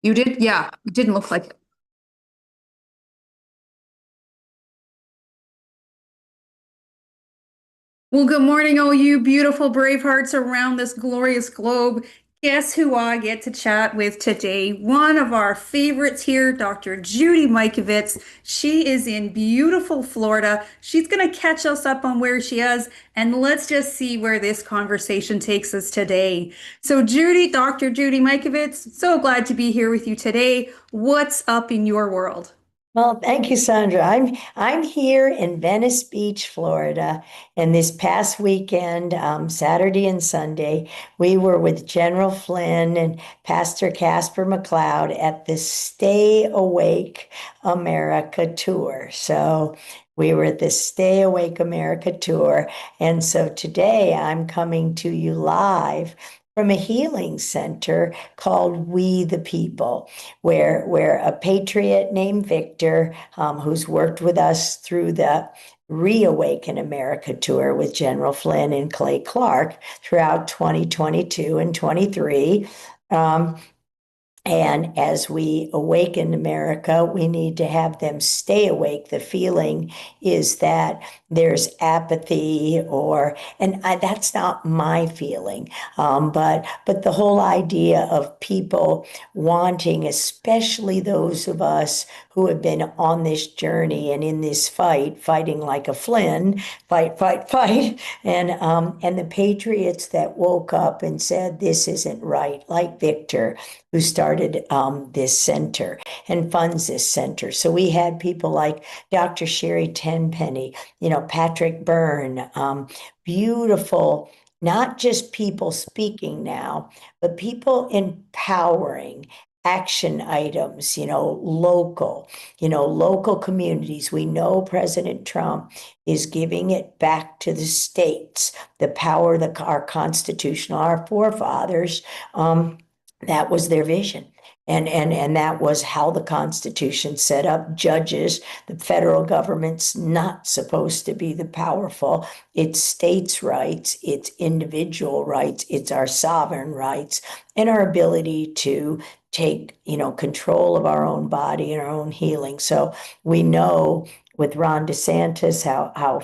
You did? Yeah, it didn't look like it. Well, good morning, all you beautiful brave hearts around this glorious globe. Guess who I get to chat with today? One of our favorites here, Dr. Judy Mikovits. She is in beautiful Florida. She's going to catch us up on where she is, and let's just see where this conversation takes us today. So, Judy, Dr. Judy Mikovits, so glad to be here with you today. What's up in your world? Well, thank you, Sandra. I'm here in Venice Beach, Florida, and this past weekend, Saturday and Sunday, we were with General Flynn and Pastor Casper McLeod at the Stay Awake America tour. So we were at the Stay Awake America tour, and so today I'm coming to you live from a healing center called We the People, where a patriot named Victor, who's worked with us through the Reawaken America tour with General Flynn and Clay Clark throughout 2022 and 23. And as we awaken America, we need to have them stay awake. The feeling is that there's apathy, that's not my feeling. But the whole idea of people wanting, especially those of us who have been on this journey and in this fight, fighting like a Flynn, fight, fight, fight, and the patriots that woke up and said this isn't right, like Victor, who started this center and funds this center. So we had people like Dr. Sherry Tenpenny, Patrick Byrne, beautiful, not just people speaking now, but people empowering action items, local communities. We know President Trump is giving it back to the states, the power that our Constitution, our forefathers, that was their vision. And that was how the Constitution set up judges. The federal government's not supposed to be the powerful. It's states' rights, it's individual rights, it's our sovereign rights, and our ability to take, control of our own body and our own healing. So we know with Ron DeSantis how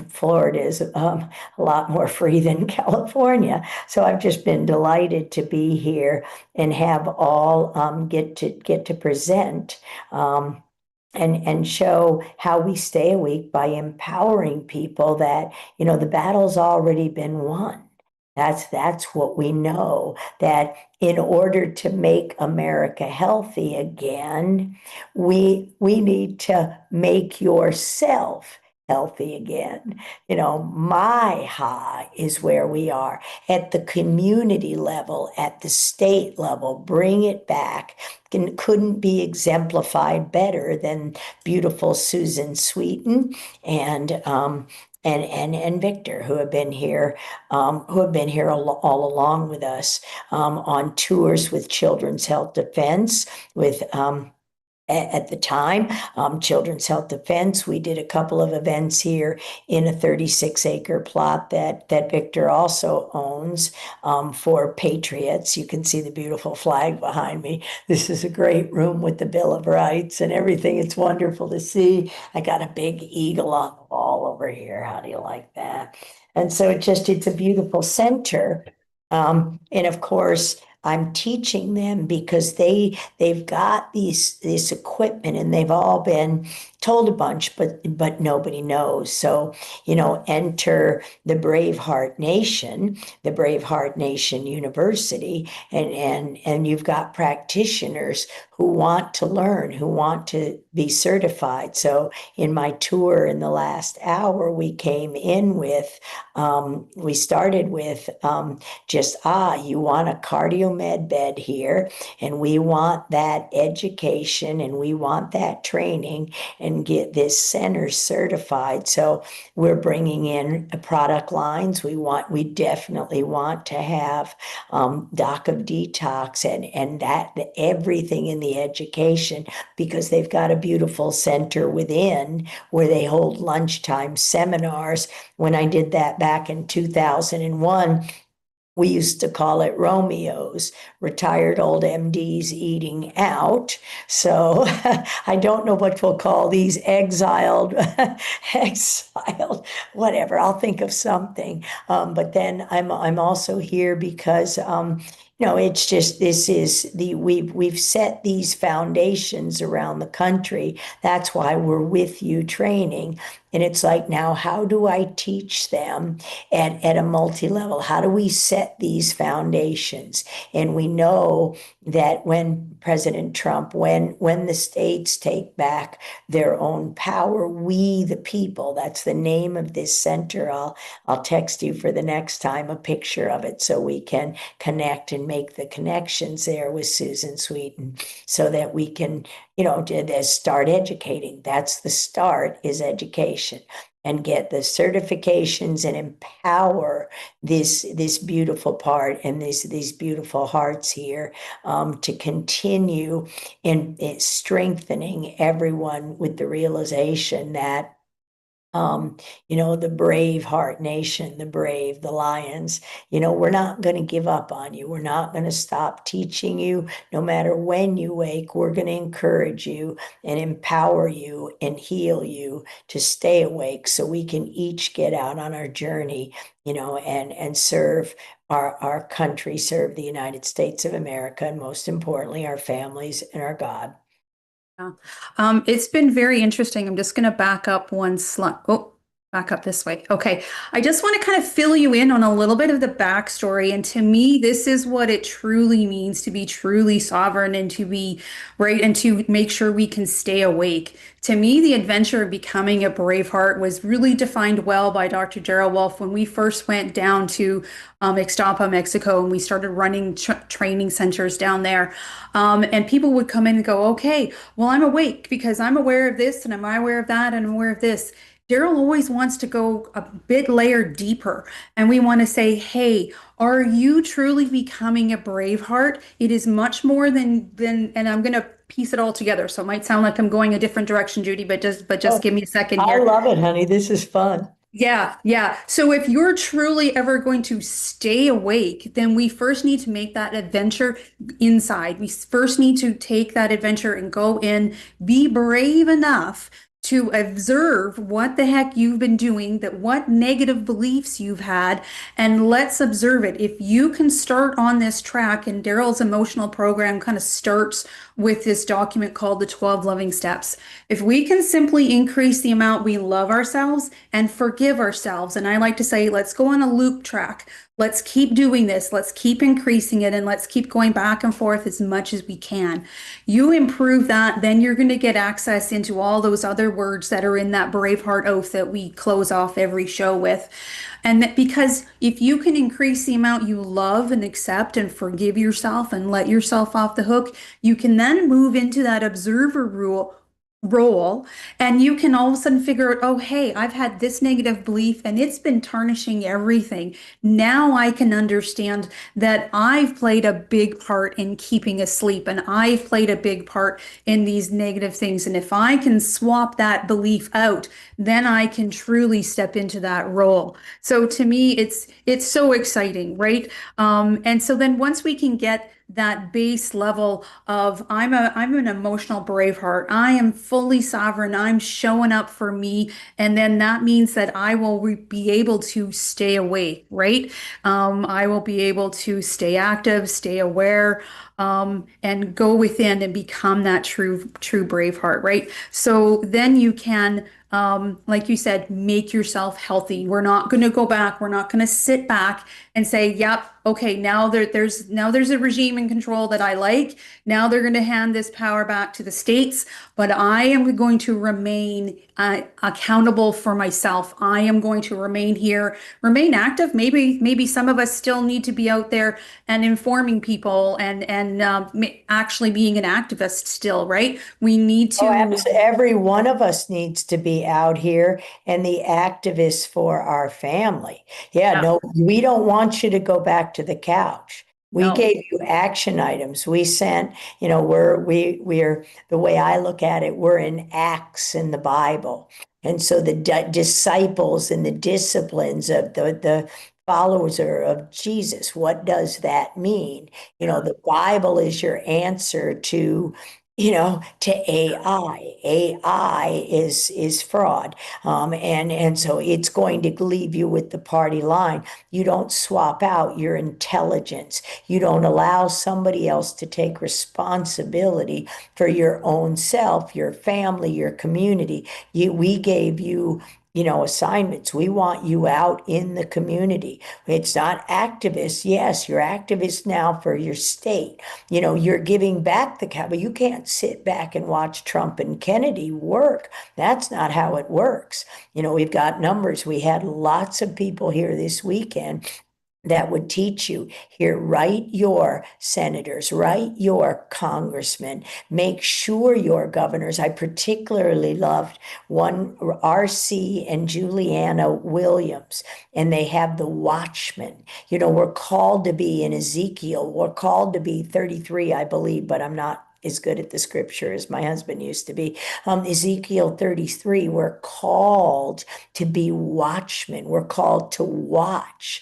Florida is a lot more free than California. So I've just been delighted to be here and have all get to present and show how we stay awake by empowering people that the battle's already been won. That's what we know, that in order to make America healthy again, we need to make yourself healthy again. My high is where we are at the community level, at the state level. Bring it back. Couldn't be exemplified better than beautiful Susan Sweeten and Victor, who have been here, all along with us on tours with Children's Health Defense, with at the time, Children's Health Defense. We did a couple of events here in a 36-acre plot that Victor also owns for patriots. You can see the beautiful flag behind me. This is a great room with the Bill of Rights and everything. It's wonderful to see. I got a big eagle on the wall over here. How do you like that? And so it's a beautiful center. And of course, I'm teaching them because they've got this equipment and they've all been told a bunch, but nobody knows. So, enter the Braveheart Nation, the Braveheart Nation University, and you've got practitioners who want to learn, who want to be certified. So in my tour in the last hour, we came in with, we started with you want a cardio med bed here, and we want that education and we want that training and get this center certified. So we're bringing in product lines. We definitely want to have Doc of Detox and that everything in the education, because they've got a beautiful center within where they hold lunchtime seminars. When I did that back in 2001, We used to call it Romeo's, retired old MDs eating out. So I don't know what we'll call these exiled, exiled, whatever. I'll think of something. But then I'm also here because it's just this is the we've set these foundations around the country. That's why we're with you training. And it's like, now, how do I teach them at a multi-level? How do we set these foundations? And we know that when President Trump, when the states take back their own power, we the people, that's the name of this center. I'll text you for the next time a picture of it so we can connect and make the connections there with Susan Sweeten so that we can, start educating. That's the start, is education, and get the certifications and empower this beautiful part and these beautiful hearts here, to continue in strengthening everyone with the realization that the brave heart nation, the brave, the lions, we're not going to give up on you. We're not going to stop teaching you. No matter when you wake, we're going to encourage you and empower you and heal you to stay awake so we can each get out on our journey, and serve our country, serve the United States of America, and most importantly, our families and our God. Yeah. It's been very interesting. I'm just going to back up one slide. Oh, back up this way. Okay. I just want to kind of fill you in on a little bit of the backstory. And to me, this is what it truly means to be truly sovereign and to be right and to make sure we can stay awake. To me, the adventure of becoming a Braveheart was really defined well by Dr. Gerald Wolf when we first went down to Ixtapa, Mexico, and we started running training centers down there. And people would come in and go, okay, well, I'm awake because I'm aware of this and I'm aware of that and I'm aware of this. Daryl always wants to go a bit layer deeper. And we want to say, hey, are you truly becoming a Braveheart? It is much more than, and I'm going to piece it all together. So it might sound like I'm going a different direction, Judy, but just give me a second I here. love it, honey. This is fun. Yeah, yeah. So if you're truly ever going to stay awake, then we first need to make that adventure inside. We first need to take that adventure and go in, be brave enough to observe what the heck you've been doing, that what negative beliefs you've had, and let's observe it. If you can start on this track, and Daryl's emotional program kind of starts with this document called the 12 Loving Steps. If we can simply increase the amount we love ourselves and forgive ourselves, and I like to say, let's go on a loop track. Let's keep doing this. Let's keep increasing it, and let's keep going back and forth as much as we can. You improve that, then you're going to get access into all those other words that are in that Braveheart oath that we close off every show with. And that because if you can increase the amount you love and accept and forgive yourself and let yourself off the hook, you can then move into that observer role, and you can all of a sudden figure out, oh, hey, I've had this negative belief and it's been tarnishing everything. Now I can understand that I've played a big part in keeping asleep and I've played a big part in these negative things. And if I can swap that belief out, then I can truly step into that role. So to me, it's so exciting, right? And so then once we can get that base level of I'm an emotional Braveheart. I am fully sovereign. I'm showing up for me. And then that means that I will be able to stay awake, right? I will be able to stay active, stay aware, and go within and become that true Braveheart, right? So then you can like you said, make yourself healthy. We're not going to go back. We're not going to sit back and say, yep, okay, there's a regime in control that I like. Now they're going to hand this power back to the states, but I am going to remain accountable for myself. I am going to remain here, remain active. Maybe some of us still need to be out there and informing people and actually being an activist still, right? We need to. Oh, absolutely. Every one of us needs to be out here and the activists for our family. Yeah, Yeah, no, we don't want you to go back to the couch. We no. gave you action items. We sent, we're the way I look at it, we're in Acts in the Bible. And so the disciples and the disciplines of the follower of Jesus. What does that mean? The Bible is your answer to, to AI. AI is fraud. And so it's going to leave you with the party line. You don't swap out your intelligence. You don't allow somebody else to take responsibility for your own self, your family, your community. We gave you, assignments. We want you out in the community. It's not activists. Yes, you're activists now for your state. You're giving back the but you can't sit back and watch Trump and Kennedy work. That's not how it works. We've got numbers. We had lots of people here this weekend that would teach you here. Write your senators, write your congressmen, make sure your governors. I particularly loved one, RC and Juliana Williams, and they have the watchmen. We're called to be in Ezekiel, we're called to be 33, I believe, but I'm not as good at the scripture as my husband used to be. Ezekiel 33, we're called to be watchmen. We're called to watch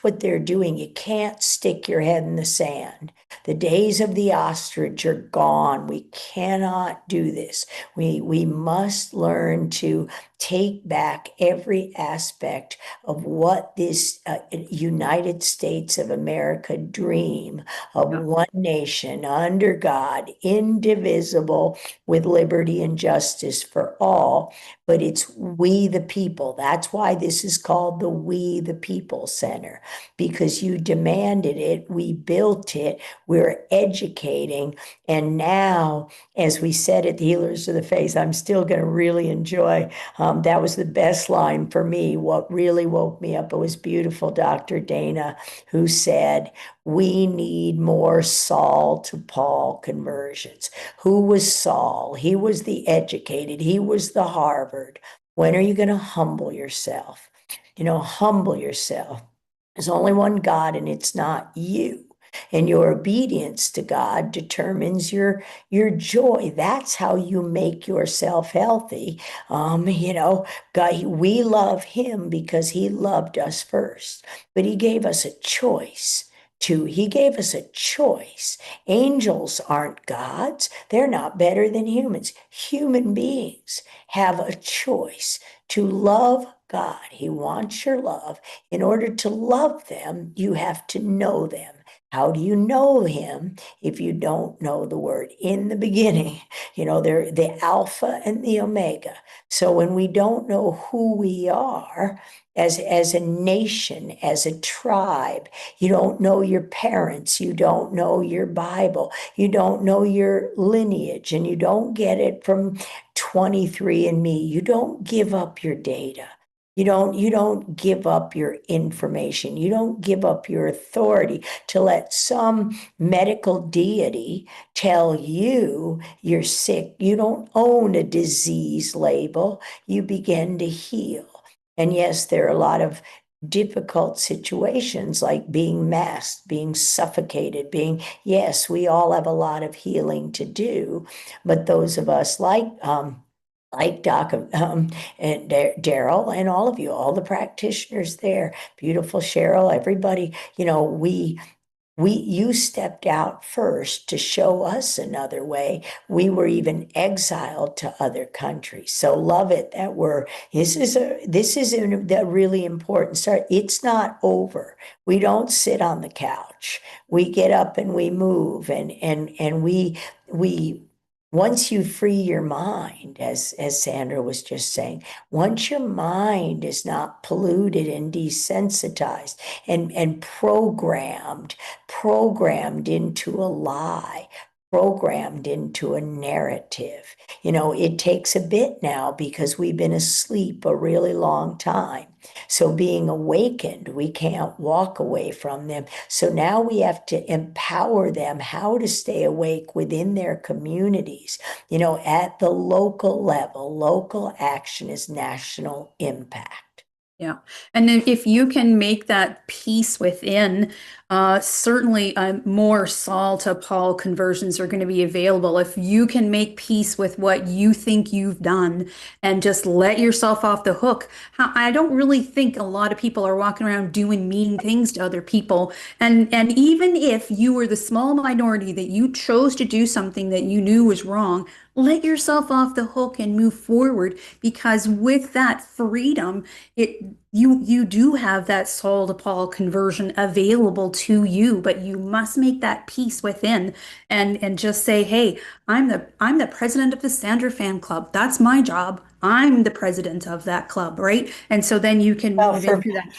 what they're doing. You can't stick your head in the sand. The days of the ostrich are gone. We cannot do this. We must learn to take back every aspect of what this United States of America dream of one nation under God, indivisible, with liberty and justice for all. But it's we the people. That's why this is called the We the People Center, because you demanded it. We built it. We're educating. And now, as we said at the Healers of the Faith, I'm still going to really enjoy. That was the best line for me. What really woke me up, it was beautiful, Dr. Dana, who said, we need more Saul to Paul conversions. Who was Saul? He was the educated. He was the Harvard. When are you going to humble yourself? Humble yourself. There's only one God, and it's not you. And your obedience to God determines your joy. That's how you make yourself healthy. God, we love him because he loved us first, but he gave us a choice. He gave us a choice. Angels aren't gods. They're not better than humans. Human beings have a choice to love God. He wants your love. In order to love them, you have to know them. How do you know him if you don't know the word? In the beginning, they're the Alpha and the Omega. So when we don't know who we are as a nation, as a tribe, you don't know your parents, you don't know your Bible, you don't know your lineage, and you don't get it from 23andMe. You don't give up your data. You don't give up your information. You don't give up your authority to let some medical deity tell you you're sick. You don't own a disease label. You begin to heal. And yes, there are a lot of difficult situations like being masked, being suffocated, yes, we all have a lot of healing to do. But those of us like Doc and Daryl and all of you, all the practitioners there, beautiful Cheryl, everybody, you stepped out first to show us another way. We were even exiled to other countries. So love it that this is a really important start. It's not over. We don't sit on the couch. We get up and we move, and we once you free your mind, as Sandra was just saying, once your mind is not polluted and desensitized and programmed into a lie, programmed into a narrative. It takes a bit now because we've been asleep a really long time. So being awakened, we can't walk away from them. So now we have to empower them how to stay awake within their communities. At the local level, local action is national impact. Yeah. And then if you can make that peace within, certainly more Saul to Paul conversions are going to be available. If you can make peace with what you think you've done and just let yourself off the hook. I don't really think a lot of people are walking around doing mean things to other people. And even if you were the small minority that you chose to do something that you knew was wrong, let yourself off the hook and move forward, because with that freedom, it you do have that Saul to Paul conversion available to you, but you must make that peace within and just say, hey, I'm the president of the Sandra fan club. That's my job. I'm the president of that club, right? And so then you can Well, move into that.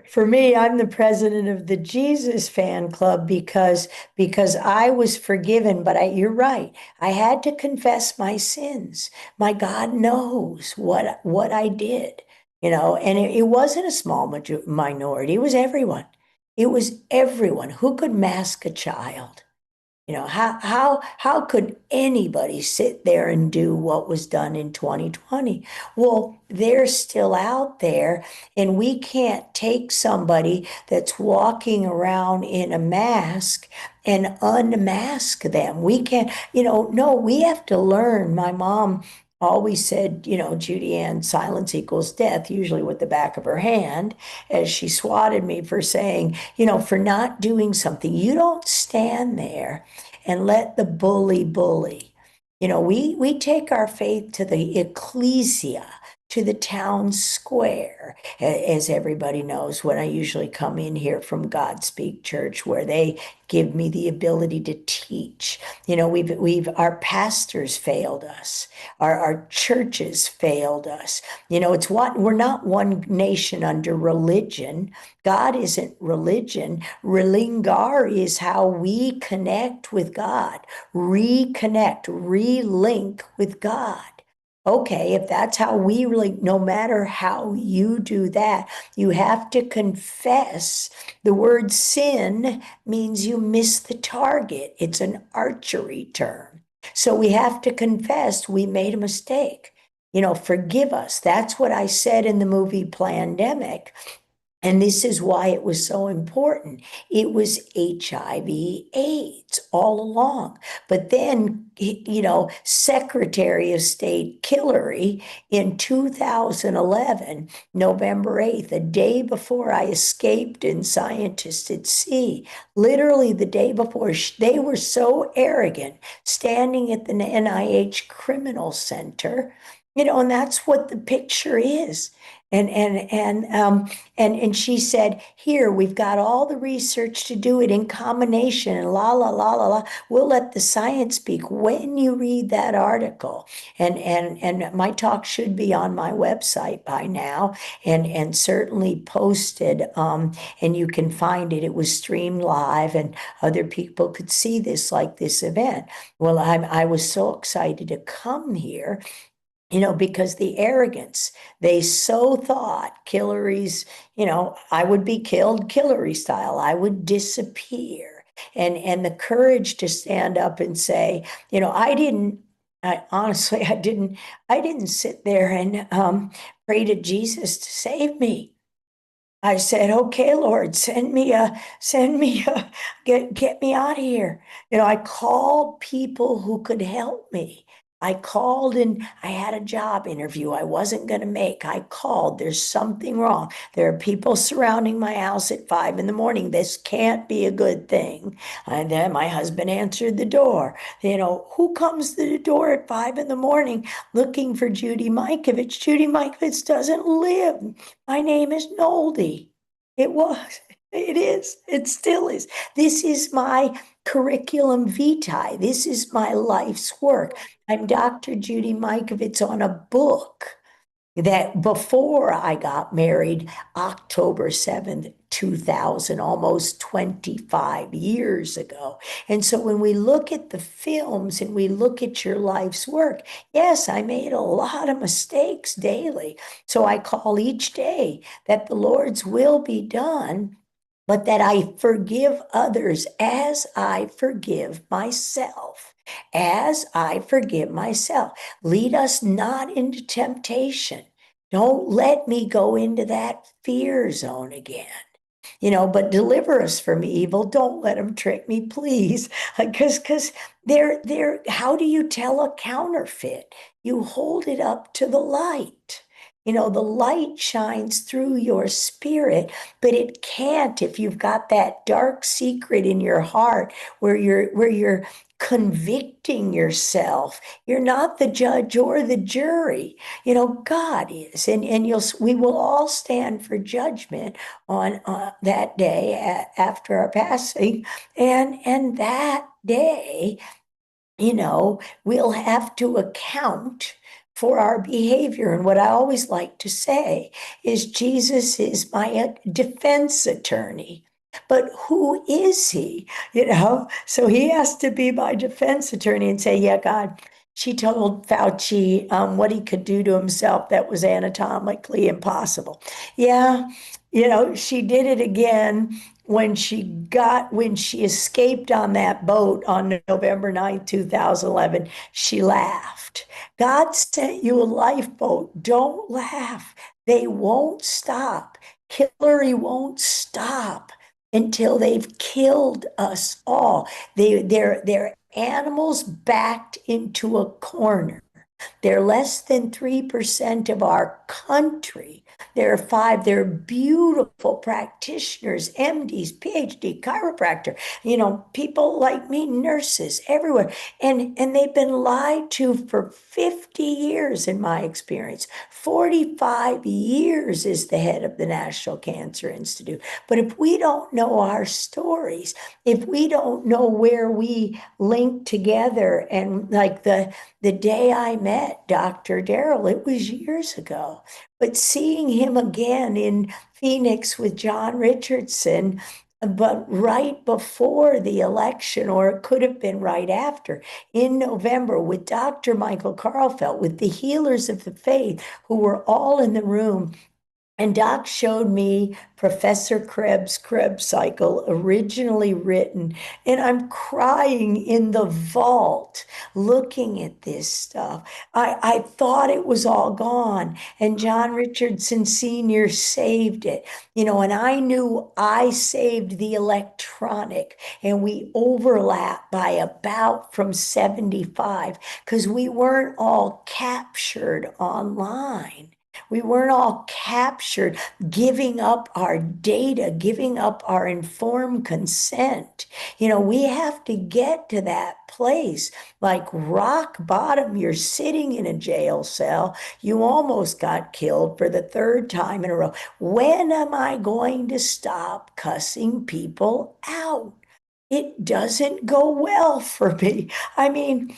for me, I'm the president of the Jesus fan club because I was forgiven, but you're right. I had to confess my sins. My God knows what I did, and it wasn't a small minority. It was everyone. It was everyone who could mask a child. How could anybody sit there and do what was done in 2020? Well, they're still out there, and we can't take somebody that's walking around in a mask and unmask them. We can't, no, we have to learn. My mom always said, Judy Ann, silence equals death, usually with the back of her hand, as she swatted me for saying, for not doing something. You don't stand there and let the bully bully. We take our faith to the ecclesia, to the town square, as everybody knows, when I usually come in here from Godspeak Church, where they give me the ability to teach. Our pastors failed us. Our churches failed us. We're not one nation under religion. God isn't religion. Relingar is how we connect with God, reconnect, relink with God. Okay, if that's how we relate, no matter how you do that, you have to confess. The word sin means you miss the target. It's an archery term. So we have to confess we made a mistake. Forgive us. That's what I said in the movie Plandemic. And this is why it was so important. It was HIV AIDS all along. But then, Secretary of State Hillary in 2011, November 8th, a day before I escaped in Scientist at Sea, literally the day before, they were so arrogant, standing at the NIH Criminal Center, and that's what the picture is. And she said, here, we've got all the research to do it in combination and la, la, la, la, la. We'll let the science speak when you read that article. And my talk should be on my website by now and certainly posted. And you can find it. It was streamed live and other people could see this like this event. Well, I was so excited to come here, because the arrogance, they so thought Hillary's, I would be killed Hillary style, I would disappear. And the courage to stand up and say, I honestly, I didn't sit there and pray to Jesus to save me. I said, okay, Lord, get me out of here. I called people who could help me. I called and I had a job interview I wasn't going to make. I called, there's something wrong. There are people surrounding my house at 5 in the morning. This can't be a good thing. And then my husband answered the door. Who comes to the door at 5 in the morning looking for Judy Mikovits? Judy Mikovits doesn't live. My name is Noldy. It was. It is. It still is. This is my curriculum vitae. This is my life's work. I'm Dr. Judy Mikovits on a book that before I got married, October 7th, 2000, almost 25 years ago. And so when we look at the films and we look at your life's work, yes, I made a lot of mistakes daily. So I call each day that the Lord's will be done, but that I forgive others as I forgive myself. As I forgive myself. Lead us not into temptation. Don't let me go into that fear zone again. But deliver us from evil. Don't let them trick me, please. Because they're, how do you tell a counterfeit? You hold it up to the light. The light shines through your spirit, but it can't if you've got that dark secret in your heart where you're convicting yourself. You're not the judge or the jury. God is, and we will all stand for judgment on that day after our passing, and that day, we'll have to account for our behavior. And what I always like to say is Jesus is my defense attorney. But who is he? So he has to be my defense attorney and say, yeah, God, she told Fauci what he could do to himself that was anatomically impossible. Yeah, she did it again when she escaped on that boat on November 9th, 2011. She laughed. God sent you a lifeboat. Don't laugh. They won't stop. Hillary won't stop until they've killed us all. They're animals backed into a corner. They're less than 3% of our country. There are five, they're beautiful practitioners, MDs, PhD, chiropractor, people like me, nurses everywhere. And they've been lied to for 50 years, in my experience. 45 years is the head of the National Cancer Institute. But if we don't know our stories, if we don't know where we link together, and like the day I met Dr. Darrell, it was years ago, but seeing him again in Phoenix with John Richardson, but right before the election, or it could have been right after, in November, with Dr. Michael Carlfeld, with the healers of the faith who were all in the room. And Doc showed me Professor Krebs' Krebs cycle, originally written, and I'm crying in the vault looking at this stuff. I thought it was all gone, and John Richardson Sr. saved it, and I knew I saved the electronic, and we overlap by about from 75, because we weren't all captured online. We weren't all captured, giving up our data, giving up our informed consent. We have to get to that place, like rock bottom. You're sitting in a jail cell. You almost got killed for the third time in a row. When am I going to stop cussing people out? It doesn't go well for me. I mean,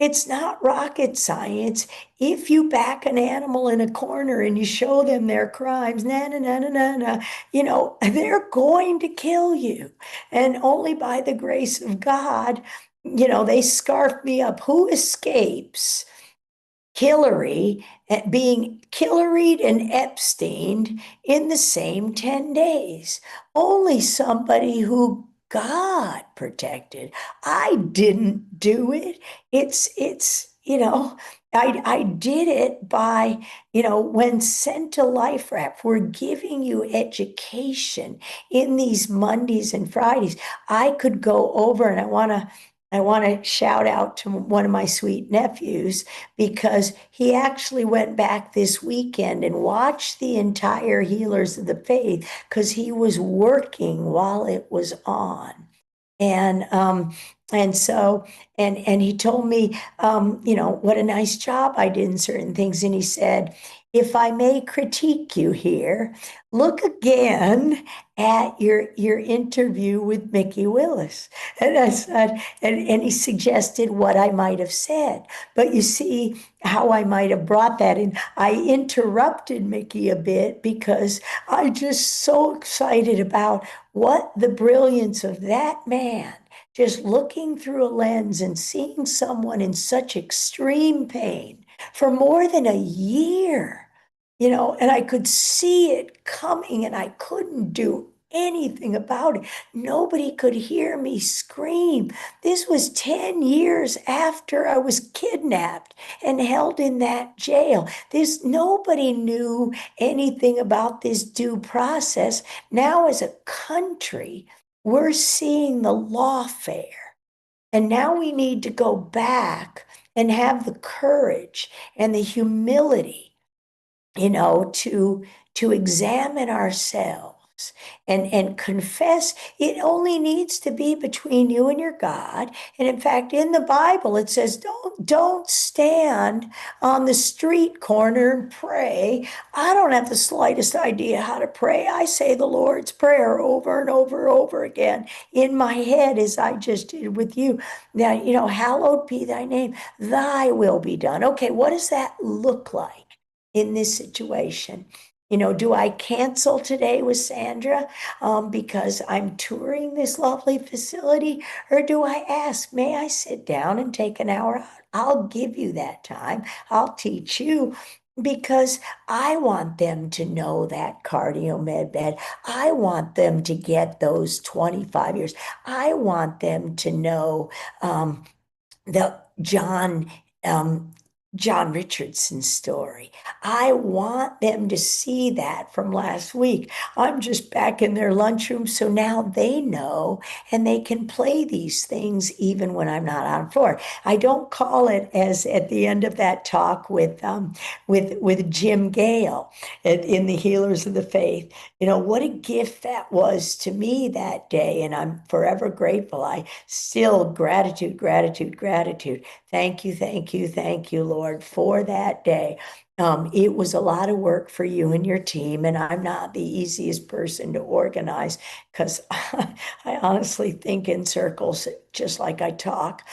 it's not rocket science. If you back an animal in a corner and you show them their crimes, na na na na na na, they're going to kill you. And only by the grace of God, they scarf me up. Who escapes Hillary being Hillaried and Epstein in the same 10 days? Only somebody who God protected. I didn't do it. I did it by, when sent to Life Wrap, we're giving you education in these Mondays and Fridays. I could go over, and I want to shout out to one of my sweet nephews, because he actually went back this weekend and watched the entire Healers of the Faith, because he was working while it was on. And he told me, what a nice job I did in certain things. And he said, if I may critique you here, look again at your interview with Mickey Willis. And I said, and he suggested what I might have said. But you see how I might have brought that in. I interrupted Mickey a bit because I just so excited about what the brilliance of that man, just looking through a lens and seeing someone in such extreme pain for more than a year, and I could see it coming, and I couldn't do anything about it. Nobody could hear me scream. This was 10 years after I was kidnapped and held in that jail. Nobody knew anything about this due process. Now, as a country, we're seeing the lawfare. And now we need to go back and have the courage and the humility, to examine ourselves and confess. It only needs to be between you and your God. And in fact, in the Bible, it says, don't stand on the street corner and pray. I don't have the slightest idea how to pray. I say the Lord's Prayer over and over and over again in my head, as I just did with you. Now, hallowed be thy name, thy will be done. Okay, what does that look like in this situation? Do I cancel today with Sandra because I'm touring this lovely facility? Or do I ask, may I sit down and take an hour out? I'll give you that time. I'll teach you, because I want them to know that cardio med bed. I want them to get those 25 years. I want them to know the John Richardson's story. I want them to see that from last week. I'm just back in their lunchroom, so now they know and they can play these things even when I'm not on floor. I don't call it, as at the end of that talk with Jim Gale in the Healers of the Faith. What a gift that was to me that day, and I'm forever grateful. I still gratitude, gratitude, gratitude. Thank you, thank you, thank you, Lord, for that day. It was a lot of work for you and your team, and I'm not the easiest person to organize, because I honestly think in circles, just like I talk.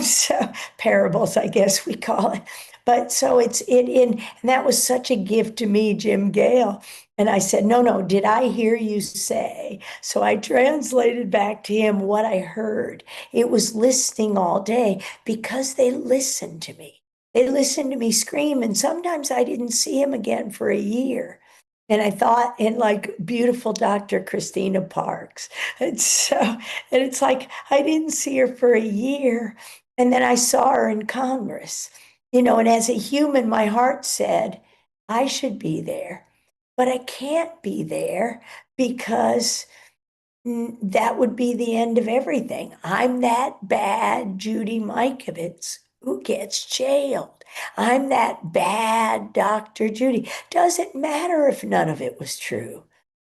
So parables, I guess we call it. But so and that was such a gift to me, Jim Gale. And I said, no, did I hear you say? So I translated back to him what I heard. It was listening all day, because they listened to me. They listened to me scream, and sometimes I didn't see him again for a year. And I thought in like beautiful Dr. Christina Parks. And so, and it's like I didn't see her for a year. And then I saw her in Congress, and as a human, my heart said, I should be there, but I can't be there because that would be the end of everything. I'm that bad Judy Mikovits who gets jailed. I'm that bad Dr. Judy. Doesn't matter if none of it was true.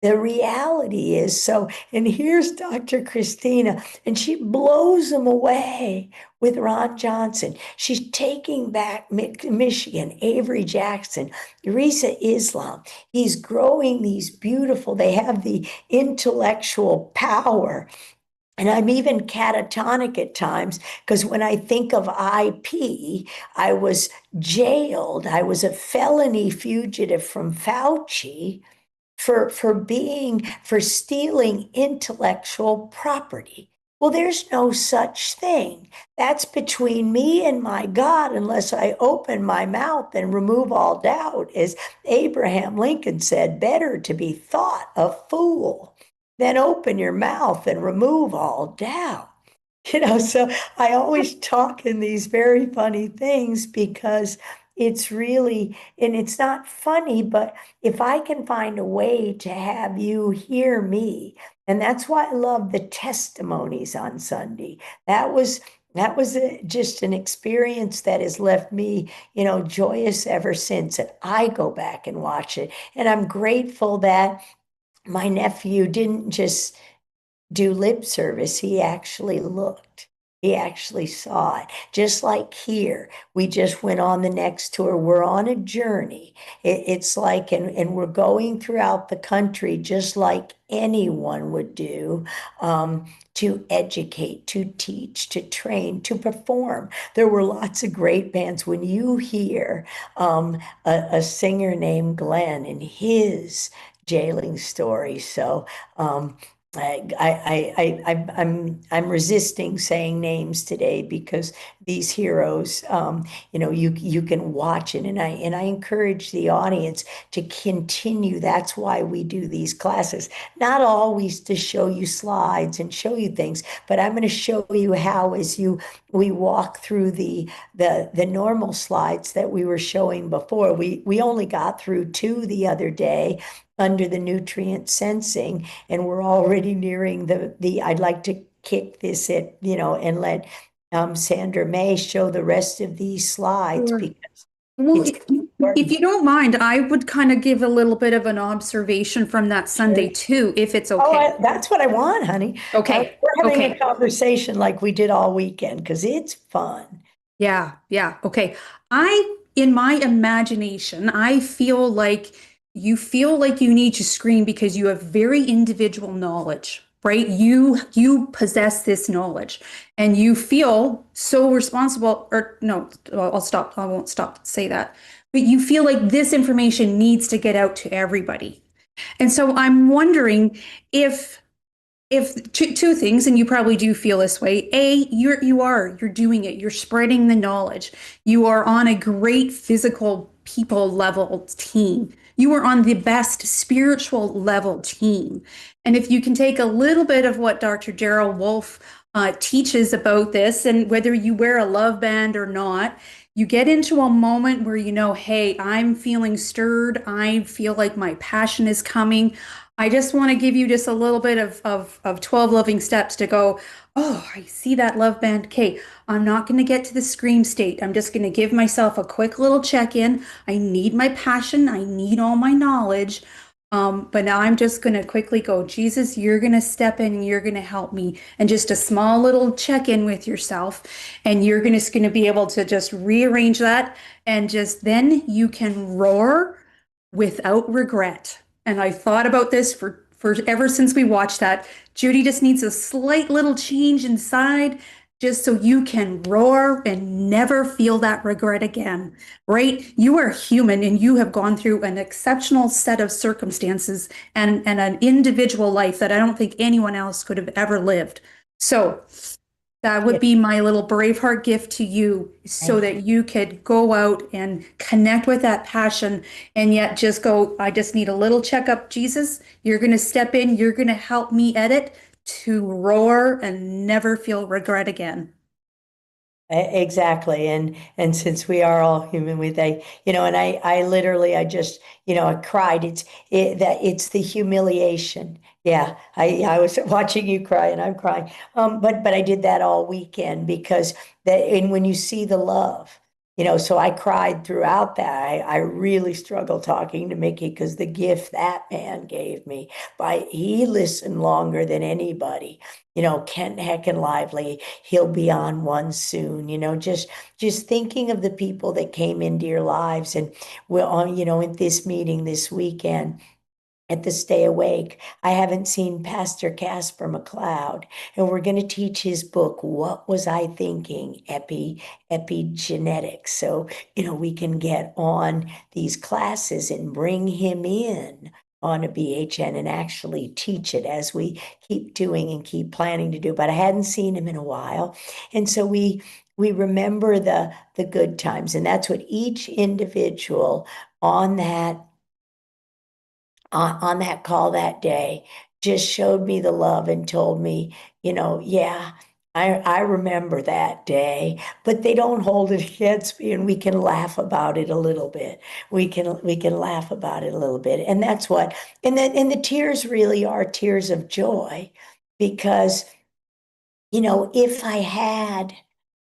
The reality is so, and here's Dr. Christina, and she blows them away with Ron Johnson. She's taking back Michigan, Avery Jackson, Risa Islam. He's growing these beautiful, they have the intellectual power. And I'm even catatonic at times, because when I think of IP, I was jailed. I was a felony fugitive from Fauci for stealing intellectual property. Well, there's no such thing. That's between me and my God, unless I open my mouth and remove all doubt. As Abraham Lincoln said, better to be thought a fool than open your mouth and remove all doubt. So I always talk in these very funny things, because it's really, and it's not funny, but if I can find a way to have you hear me, and that's why I love the testimonies on Sunday. Just an experience that has left me, joyous ever since. And I go back and watch it. And I'm grateful that my nephew didn't just do lip service. He actually looked. He actually saw it. Just like here, we just went on the next tour. We're on a journey. It's like, and we're going throughout the country just like anyone would do, to educate, to teach, to train, to perform. There were lots of great bands. When you hear a singer named Glenn and his jailing story, so I'm resisting saying names today because these heroes, you can watch it, and I encourage the audience to continue. That's why we do these classes, not always to show you slides and show you things, but I'm going to show you how, as we walk through the normal slides that we were showing before. We only got through two the other day under the nutrient sensing, and we're already nearing the I'd like to kick this and let Sandra May show the rest of these slides Sure. because Well, it's if important. you don't mind, I would kind of give a little bit of an observation from that Sunday Sure. too, if it's Oh, okay. that's what I want, honey. Okay. We're having a Okay. conversation like we did all weekend because it's fun. Yeah. Yeah. Okay. In my imagination, I feel like you need to scream because you have very individual knowledge, right? You possess this knowledge and you feel so responsible, or no, I'll stop. I won't stop to say that. But you feel like this information needs to get out to everybody. And so I'm wondering if two things, and you probably do feel this way. You're doing it, you're spreading the knowledge, you are on a great physical people level team, you are on the best spiritual level team. And if you can take a little bit of what Dr. Gerald Wolf teaches about this, and whether you wear a love band or not, you get into a moment where you know, hey, I'm feeling stirred, I feel like my passion is coming. I just want to give you just a little bit of 12 loving steps to go, oh, I see that love band. Okay, I'm not going to get to the scream state. I'm just going to give myself a quick little check in. I need my passion. I need all my knowledge. But now I'm just going to quickly go, Jesus, you're going to step in and you're going to help me. And just a small little check in with yourself. And you're just going to be able to just rearrange that. And just then you can roar without regret. And I thought about this for ever since we watched that. Judy just needs a slight little change inside just so you can roar and never feel that regret again, right? You are human and you have gone through an exceptional set of circumstances and an individual life that I don't think anyone else could have ever lived. So that would Yeah, be my little Braveheart gift to you so thank you. that you could go out and connect with that passion and yet just go, I just need a little checkup. Jesus, you're going to step in, you're going to help me edit to roar and never feel regret again. Exactly. And since we are all human, and I literally, I just, I cried. It's the humiliation. Yeah. I was watching you cry and I'm crying. But I did that all weekend because and when you see the love, so I cried throughout that. I really struggled talking to Mickey because the gift that man gave me, he listened longer than anybody. Kent Heckin Lively, he'll be on one soon. Just thinking of the people that came into your lives, and we're on, in this meeting this weekend at the Stay Awake. I haven't seen Pastor Casper McLeod, and we're going to teach his book, What Was I Thinking? Epigenetics. So, we can get on these classes and bring him in on a BHN and actually teach it as we keep doing and keep planning to do. But I hadn't seen him in a while. And so we remember the good times. And that's what each individual on that call that day just showed me the love and told me, yeah, I remember that day, but they don't hold it against me, and we can laugh about it a little bit. We can laugh about it a little bit. And that's what, and the tears really are tears of joy because if I had,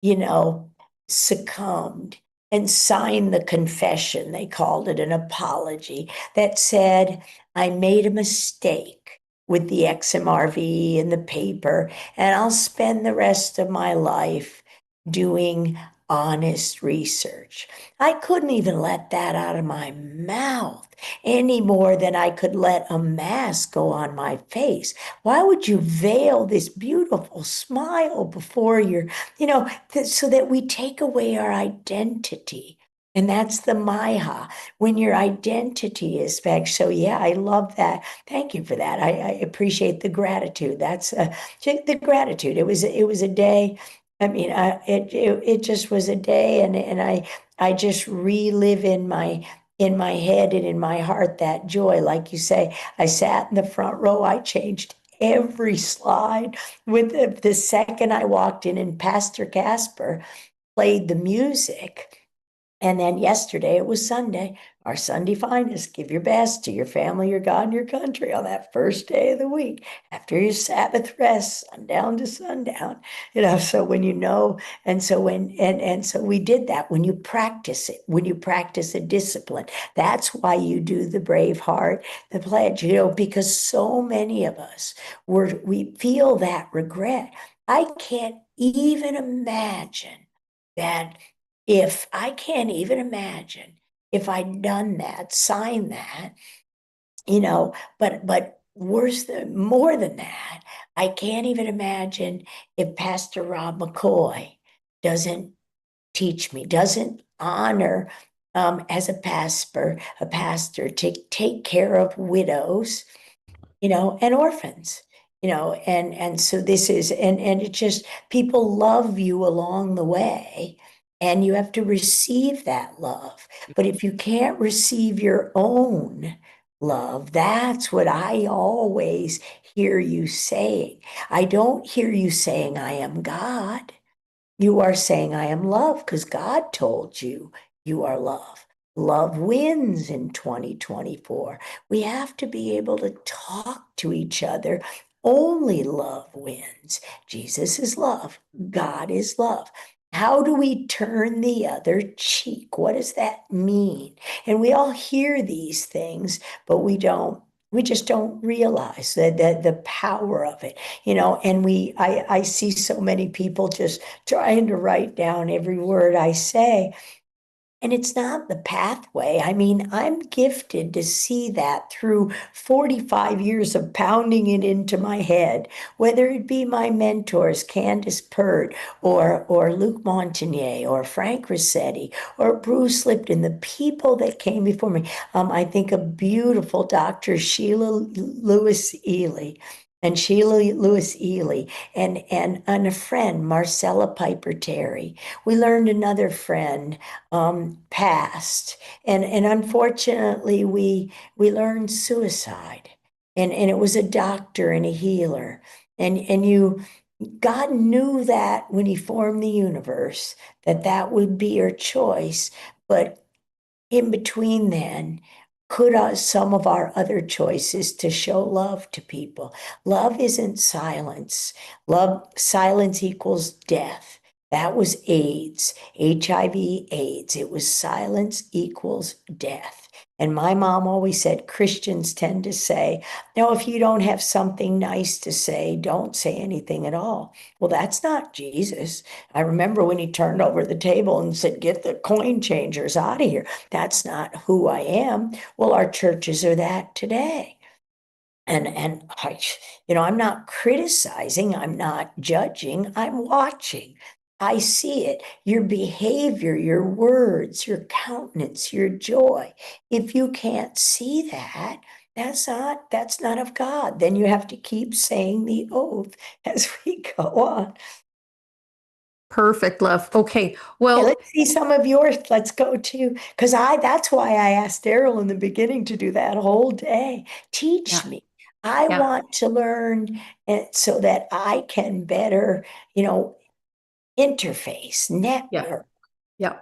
you know, succumbed and signed the confession, they called it an apology, that said, I made a mistake with the XMRV and the paper, and I'll spend the rest of my life doing honest research. I couldn't even let that out of my mouth any more than I could let a mask go on my face. Why would you veil this beautiful smile before your, so that we take away our identity? And that's the Maiha, when your identity is back. So yeah, I love that. Thank you for that. I appreciate the gratitude. That's the gratitude. It was a day. I mean, it just was a day, and I just relive in my head and in my heart that joy. Like you say, I sat in the front row. I changed every slide with the second I walked in, and Pastor Casper played the music. And then yesterday it was Sunday, our Sunday finest. Give your best to your family, your God, and your country on that first day of the week after your Sabbath rest, sundown to sundown. So when and so so we did that. When you practice it, when you practice a discipline, that's why you do the brave heart, the pledge, because so many of us we feel that regret. I can't even imagine that if I can't even imagine if I'd done that, signed that, but more than that, I can't even imagine if Pastor Rob McCoy doesn't teach me, doesn't honor as a pastor to take care of widows, and orphans, and so this is, and it just, people love you along the way, and you have to receive that love. But if you can't receive your own love, that's what I always hear you saying. I don't hear you saying, I am God. You are saying, I am love, because God told you you are love. Love wins in 2024. We have to be able to talk to each other. Only love wins. Jesus is love. God is love. How do we turn the other cheek? What does that mean? And we all hear these things, but we just don't realize that the power of it, and I see so many people just trying to write down every word I say. And it's not the pathway. I mean, I'm gifted to see that through 45 years of pounding it into my head, whether it be my mentors, Candace Pert, or Luc Montagnier, or Frank Rossetti, or Bruce Lipton, the people that came before me. I think a beautiful Dr. Sheila Lewis Ely. And Sheila Lewis Ely, and a friend, Marcella Piper Terry. We learned another friend, passed, and unfortunately we learned suicide, and it was a doctor and a healer, and you God knew that when he formed the universe, that would be your choice. But in between then, could some of our other choices to show love to people? Love isn't silence. Silence equals death. That was AIDS, HIV, AIDS. It was silence equals death. And my mom always said, Christians tend to say, no, if you don't have something nice to say, don't say anything at all. Well, that's not Jesus. I remember when he turned over the table and said, get the coin changers out of here. That's not who I am. Well, our churches are that today. And I'm not criticizing, I'm not judging, I'm watching. I see it, your behavior, your words, your countenance, your joy. If you can't see that, that's not of God. Then you have to keep saying the oath as we go on. Perfect, love. Okay. Okay, Well, let's see some of yours. Let's go to, because that's why I asked Daryl in the beginning to do that whole day. Teach yeah, me. I yeah, want to learn, so that I can better, interface, yeah, network. yeah.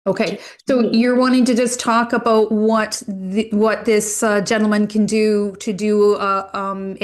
Okay. Teach So me. you're wanting to just talk about what this gentleman can do to do an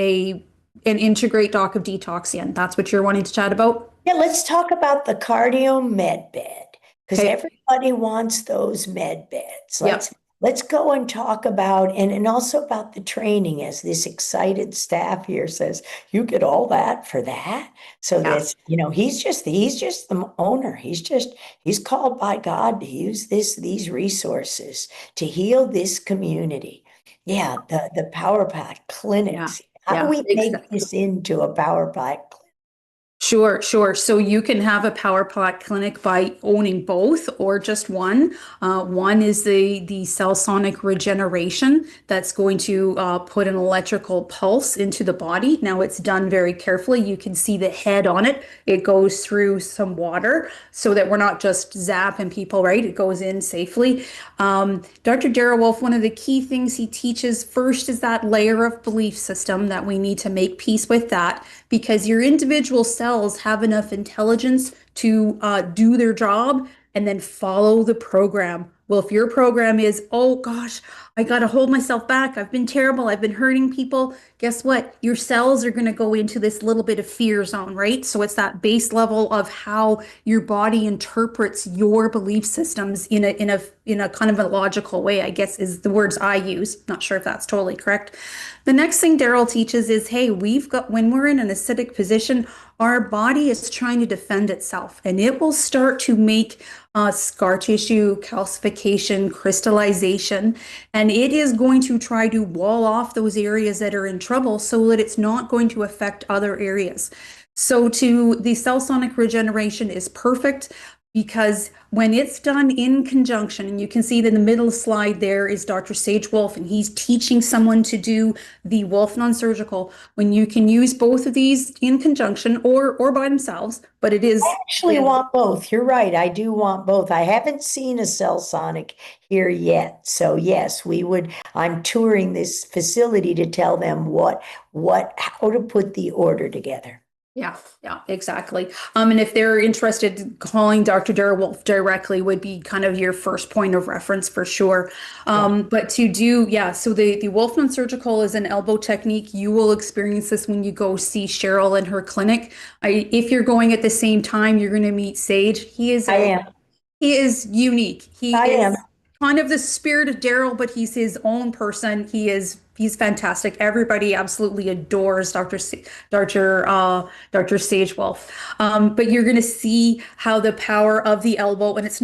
integrate doc of detoxian. That's what you're wanting to chat about? Yeah, let's talk about the cardio med bed, because Okay. everybody wants those med beds. Let's Yep. let's go and talk about, and also about the training, as this excited staff here says, you get all that for that. So Yeah. that's, he's just the owner. He's called by God to use these resources to heal this community. Yeah, the Power Pack Yeah. clinics. How do Yeah. we make this into a Power Pack? Sure, sure. So you can have a power pack clinic by owning both or just one. One is the cell sonic regeneration that's going to put an electrical pulse into the body. Now it's done very carefully. You can see the head on it. It goes through some water so that we're not just zapping people, right? It goes in safely. Dr. Darrell Wolf, one of the key things he teaches first is that layer of belief system that we need to make peace with that because your individual cells have enough intelligence to do their job and then follow the program. Well, if your program is, oh gosh, I got to hold myself back. I've been terrible. I've been hurting people. Guess what? Your cells are going to go into this little bit of fear zone, right? So it's that base level of how your body interprets your belief systems in a kind of a logical way, I guess is the words I use. Not sure if that's totally correct. The next thing Darrell teaches is, hey, when we're in an acidic position, our body is trying to defend itself and it will start to make scar tissue, calcification, crystallization, and it is going to try to wall off those areas that are in trouble so that it's not going to affect other areas. So the cell sonic regeneration is perfect because when it's done in conjunction, and you can see that in the middle slide there is Dr. Sage Wolf, and he's teaching someone to do the Wolf non-surgical, when you can use both of these in conjunction or by themselves, but it is Actually want both. You're right. I do want both. I haven't seen a cell sonic here yet. So yes, I'm touring this facility to tell them how to put the order together. Yeah, exactly. And if they're interested, calling Dr. Darrell Wolf directly would be kind of your first point of reference for sure. But so the Wolf non-surgical is an elbow technique. You will experience this when you go see Cheryl in her clinic. If you're going at the same time, you're going to meet Sage. I am. He is unique. I am. Kind of the spirit of Darrell, but he's his own person. He's fantastic. Everybody absolutely adores Dr. Sage Wolf. But you're going to see how the power of the elbow, and it's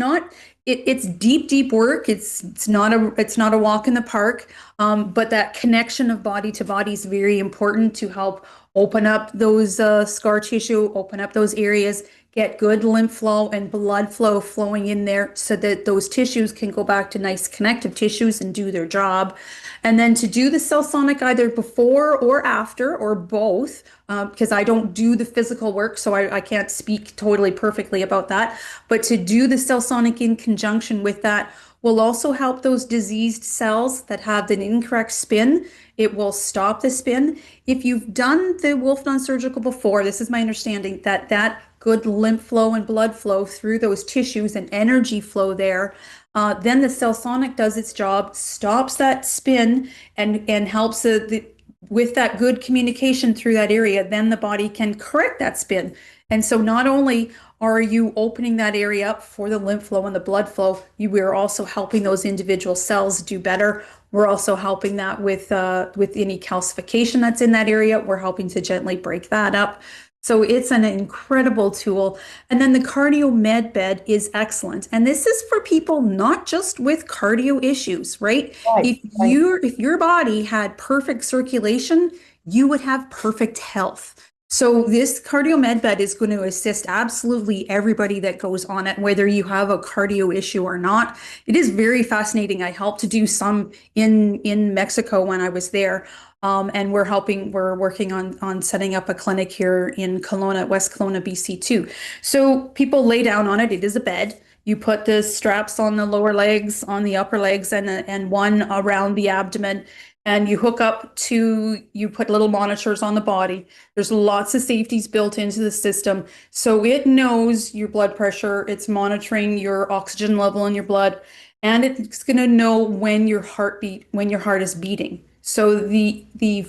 deep work. It's not a walk in the park. But that connection of body to body is very important to help open up those scar tissue, open up those areas, get good lymph flow and blood flow flowing in there so that those tissues can go back to nice connective tissues and do their job. And then to do the cell sonic either before or after or both, because I don't do the physical work, so I can't speak totally perfectly about that. But to do the cell sonic in conjunction with that will also help those diseased cells that have an incorrect spin. It will stop the spin. If you've done the Wolf non-surgical before, this is my understanding that good lymph flow and blood flow through those tissues and energy flow there, then the cell sonic does its job, stops that spin and helps with that good communication through that area, then the body can correct that spin. And so not only are you opening that area up for the lymph flow and the blood flow, you are also helping those individual cells do better. We're also helping that with any calcification that's in that area. We're helping to gently break that up. So it's an incredible tool. And then the cardio med bed is excellent. And this is for people not just with cardio issues, right? Right. If your body had perfect circulation, you would have perfect health. So this cardio med bed is going to assist absolutely everybody that goes on it, whether you have a cardio issue or not. It is very fascinating. I helped to do some in Mexico when I was there. And we're working on setting up a clinic here in Kelowna, West Kelowna, BC too. So people lay down on it. It is a bed. You put the straps on the lower legs, on the upper legs, and one around the abdomen. And you put little monitors on the body. There's lots of safeties built into the system. So it knows your blood pressure. It's monitoring your oxygen level in your blood. And it's going to know when your heart is beating. So the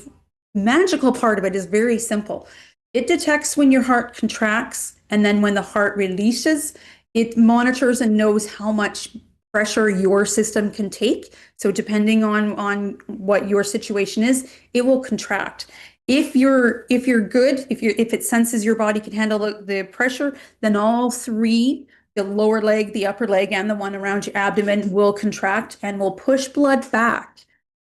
magical part of it is very simple. It detects when your heart contracts, and then when the heart releases, it monitors and knows how much pressure your system can take. So depending on what your situation is, it will contract. If you're good, if it senses your body can handle the pressure, then all three, the lower leg, the upper leg, and the one around your abdomen will contract and will push blood back.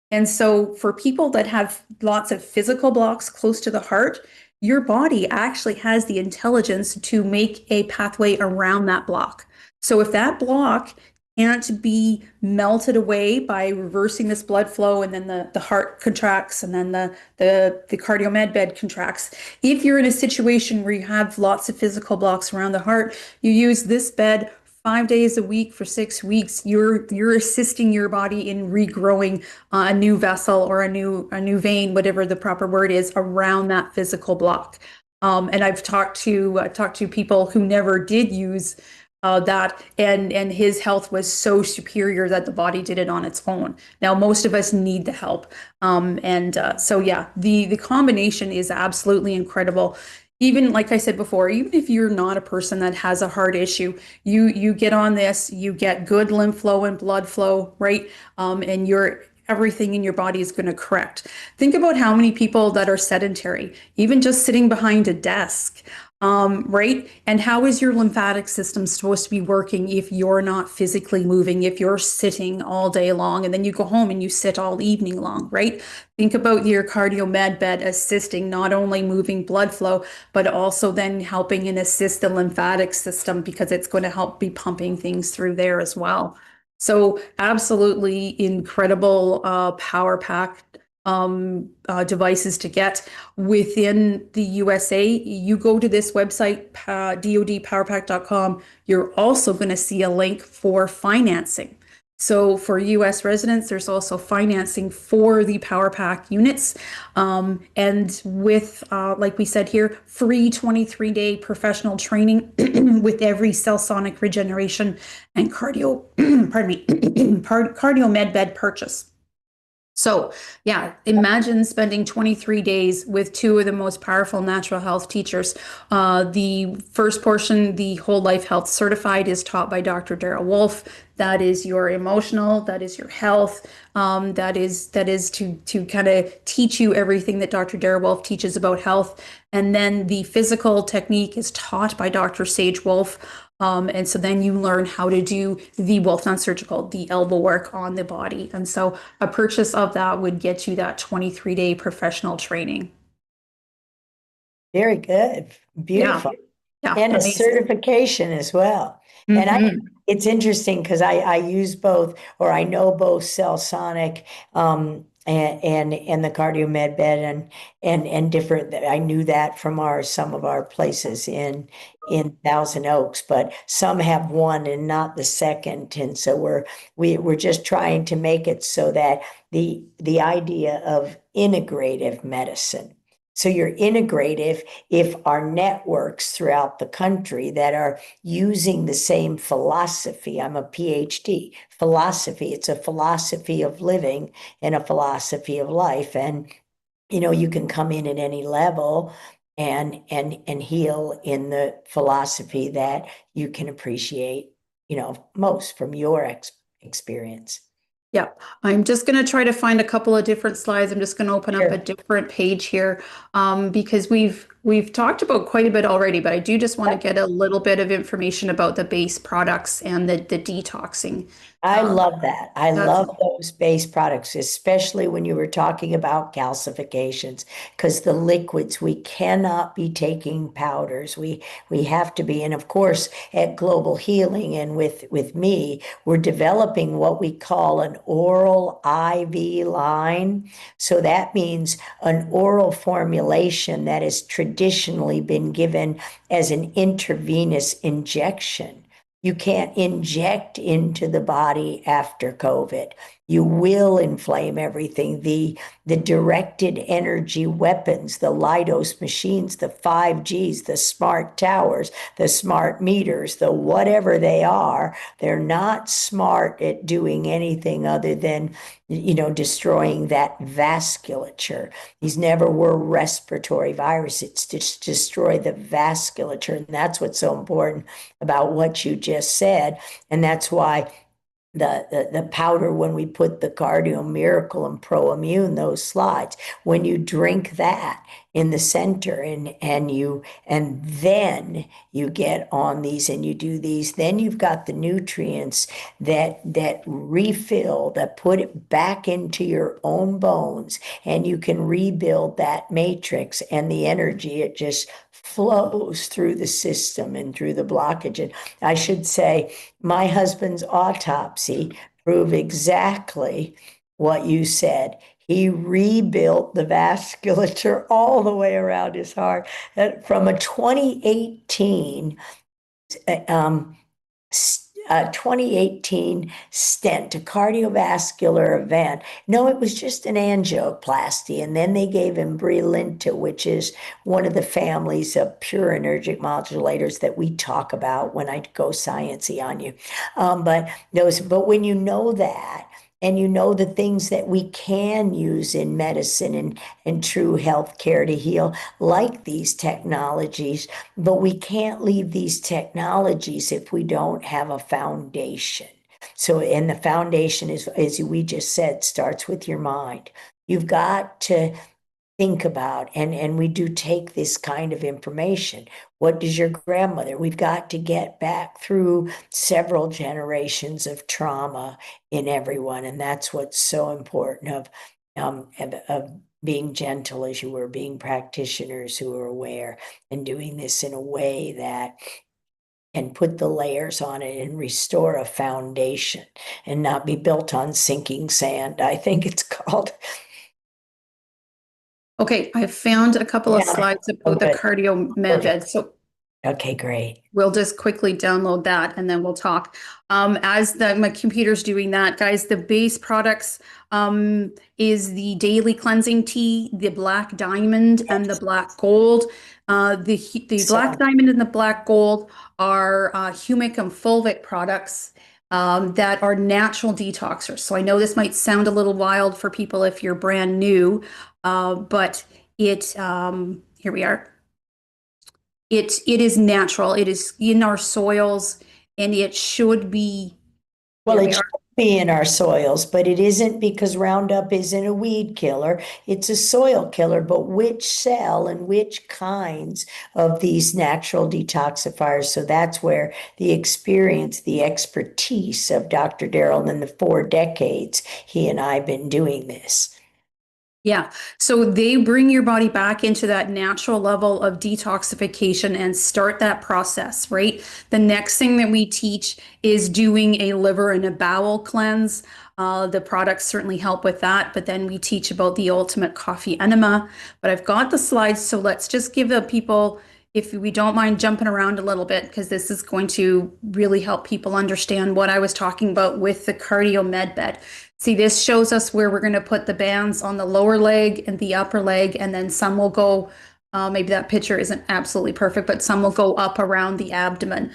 And so for people that have lots of physical blocks close to the heart, your body actually has the intelligence to make a pathway around that block. So if that block can't be melted away by reversing this blood flow, and then the heart contracts, and then the cardio med bed contracts. If you're in a situation where you have lots of physical blocks around the heart, you use this bed 5 days a week for 6 weeks. You're assisting your body in regrowing a new vessel or a new vein, whatever the proper word is, around that physical block. And I've talked to people who never did use that, and his health was so superior that the body did it on its own. Now, most of us need the help, so yeah, the combination is absolutely incredible. Even like I said before, even if you're not a person that has a heart issue, you get on this, you get good lymph flow and blood flow, right? And your everything in your body is going to correct. Think about how many people that are sedentary, even just sitting behind a desk, right? And how is your lymphatic system supposed to be working if you're not physically moving, if you're sitting all day long and then you go home and you sit all evening long, right? Think about your cardio med bed assisting not only moving blood flow, but also then helping and assist the lymphatic system, because it's going to help be pumping things through there as well. So absolutely incredible power pack devices to get within the USA. You go to this website, dodpowerpack.com, you're also going to see a link for financing. So for US residents, there's also financing for the Power Pack units. And with, like we said here, free 23-day professional training with every cell sonic regeneration and cardio, pardon me, cardio med bed purchase. So, yeah, imagine spending 23 days with two of the most powerful natural health teachers. The first portion, the Whole Life Health Certified, is taught by Dr. Darrell Wolf. That is your emotional, that is your health, that is to kind of teach you everything that Dr. Darrell Wolf teaches about health. And then the physical technique is taught by Dr. Sage Wolf. And so then you learn how to do the Wolf non-surgical, the elbow work on the body. And so a purchase of that would get you that 23-day professional training. Very good. Yeah. Beautiful. Yeah. And a Amazing. certification as well. And it's interesting because I use both, or I know both Cell Sonic and the cardio med bed and different. I knew that from some of our places in Thousand Oaks, but some have one and not the second. And so we're just trying to make it so that the idea of integrative medicine. So you're integrative if our networks throughout the country that are using the same philosophy. I'm a PhD. Philosophy, it's a philosophy of living and a philosophy of life. And you can come in at any level and heal in the philosophy that you can appreciate, most from your experience. Yeah, I'm just going to try to find a couple of different slides. I'm just going to open up a Sure. different page here, because we've talked about quite a bit already, but I do just want to get a little bit of information about the base products and the detoxing. I love that. I That's love those base products, especially when you were talking about calcifications, because the liquids, we cannot be taking powders. We have to be. And of course, at Global Healing and with me, we're developing what we call an oral IV line. So that means an oral formulation that has traditionally been given as an intravenous injection. You can't inject into the body after COVID. You will inflame everything. The directed energy weapons, the Leidos machines, the 5Gs, the smart towers, the smart meters, the whatever they are, they're not smart at doing anything other than, destroying that vasculature. These never were respiratory viruses. It's to destroy the vasculature. And that's what's so important about what you just said. And that's why the powder when we put the Cardio Miracle and Pro Immune, those slides, when you drink that in the center and then you get on these and you do these, then you've got the nutrients that refill, that put it back into your own bones, and you can rebuild that matrix and the energy. It just flows through the system and through the blockage. And I should say, my husband's autopsy proved exactly what you said. He rebuilt the vasculature all the way around his heart. From a 2018 um, 2018 stent, a cardiovascular event. No, it was just an angioplasty. And then they gave him Brilinta, which is one of the families of purinergic modulators that we talk about when I go sciencey on you. But when you know that, and you know the things that we can use in medicine and true healthcare to heal, like these technologies, but we can't leave these technologies if we don't have a foundation. So, and the foundation is, as we just said, starts with your mind. You've got to think about, and we do take this kind of information. What does your grandmother? We've got to get back through several generations of trauma in everyone, and that's what's so important of being gentle as you were, being practitioners who are aware and doing this in a way that can put the layers on it and restore a foundation and not be built on sinking sand, I think it's called. Okay, I found a couple of Yeah. slides Oh, about the good. cardio med Perfect. bed. So Okay, great. we'll just quickly download that and then we'll talk. As my computer's doing that, guys, the base products is the daily cleansing tea, the black diamond, and the black gold. The black diamond and the black gold are humic and fulvic products that are natural detoxers. So I know this might sound a little wild for people if you're brand new, but here we are. It is natural. It is in our soils, and it should be. Well, There it we should are. be in our soils, but it isn't, because Roundup isn't a weed killer. It's a soil killer. But which cell and which kinds of these natural detoxifiers? So that's where the experience, the expertise of Dr. Darrell in the 4 decades he and I have been doing this. Yeah. So they bring your body back into that natural level of detoxification and start that process, right? The next thing that we teach is doing a liver and a bowel cleanse. The products certainly help with that, but then we teach about the ultimate coffee enema. But I've got the slides, so let's just give the people, if we don't mind jumping around a little bit, because this is going to really help people understand what I was talking about with the cardio med bed. See, this shows us where we're going to put the bands on the lower leg and the upper leg, and then some will go, maybe that picture isn't absolutely perfect, but some will go up around the abdomen.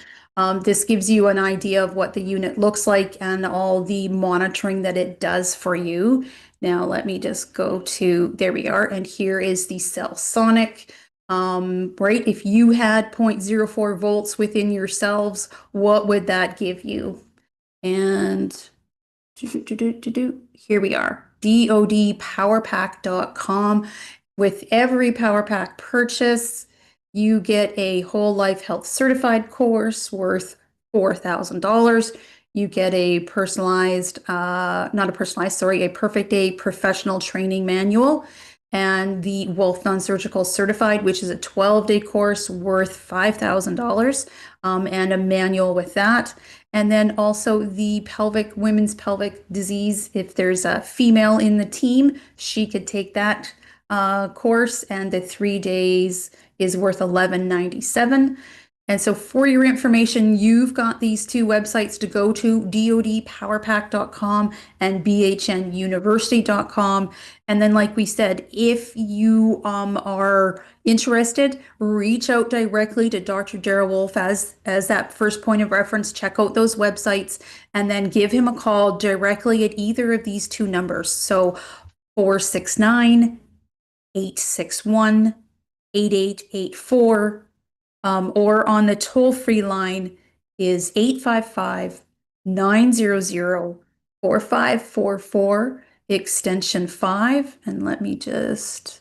This gives you an idea of what the unit looks like and all the monitoring that it does for you. Now, let me just go to, there we are, and here is the Cell Sonic. Right, if you had 0.04 volts within yourselves, what would that give you? And here we are, dodpowerpack.com. With every Power Pack purchase, you get a whole life health certified course worth $4,000. You get a personalized, not a personalized, sorry, a perfect day professional training manual, and the Wolf Non-Surgical Certified, which is a 12-day course worth $5,000, and a manual with that. And then also the women's pelvic disease. If there's a female in the team, she could take that course, and the 3 days is worth $11.97. And so for your information, you've got these two websites to go to, dodpowerpack.com and bhnuniversity.com. And then, like we said, if you are interested, reach out directly to Dr. Darrell Wolf as that first point of reference. Check out those websites and then give him a call directly at either of these two numbers. So 469-861-8884. Or on the toll-free line is 855 900-4544 extension 5. And let me just,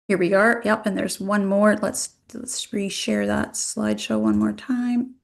here we are. Yep, and there's one more. Let's reshare that slideshow one more time.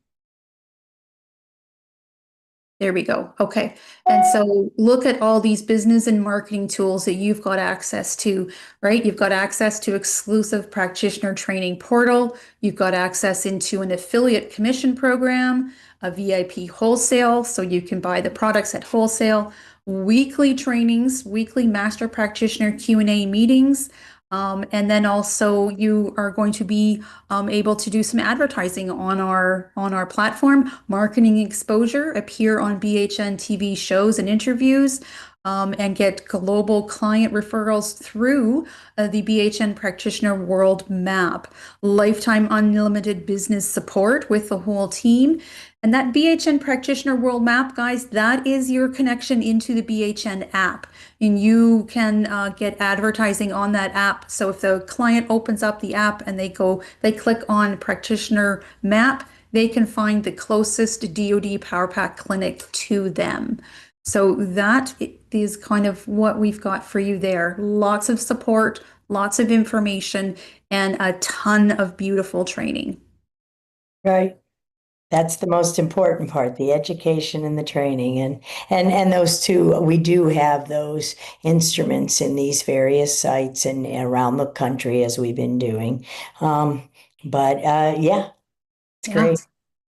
There we go. Okay. And so look at all these business and marketing tools that you've got access to, right? You've got access to exclusive practitioner training portal. You've got access into an affiliate commission program, a VIP wholesale, so you can buy the products at wholesale, weekly trainings, weekly master practitioner Q&A meetings. And then also you are going to be able to do some advertising on our platform, marketing exposure, appear on BHN TV shows and interviews, and get global client referrals through the BHN Practitioner World Map, lifetime unlimited business support with the whole team. And that BHN Practitioner World Map, guys, that is your connection into the BHN app. And you can get advertising on that app. So if the client opens up the app and they click on Practitioner Map, they can find the closest DoD Power Pack clinic to them. So that is kind of what we've got for you there. Lots of support, lots of information, and a ton of beautiful training. Right. That's the most important part, the education and the training. And those two, we do have those instruments in these various sites and around the country as we've been doing. But yeah, it's Yeah. great.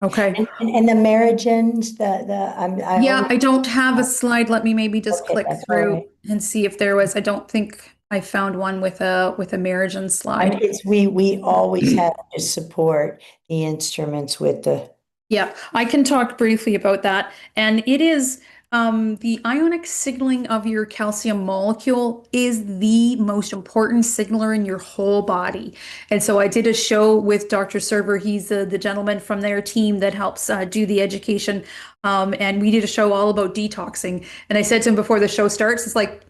Okay. And the Amerigens, I Yeah, always, I don't have a slide. Let me maybe just okay, click that's all through right. and see if there was. I don't think I found one with a marriage slide. We always have to support the instruments with the, Yeah, I can talk briefly about that. And it is the ionic signaling of your calcium molecule is the most important signaler in your whole body. And so I did a show with Dr. Server. He's the gentleman from their team that helps do the education. And we did a show all about detoxing. And I said to him before the show starts, it's like,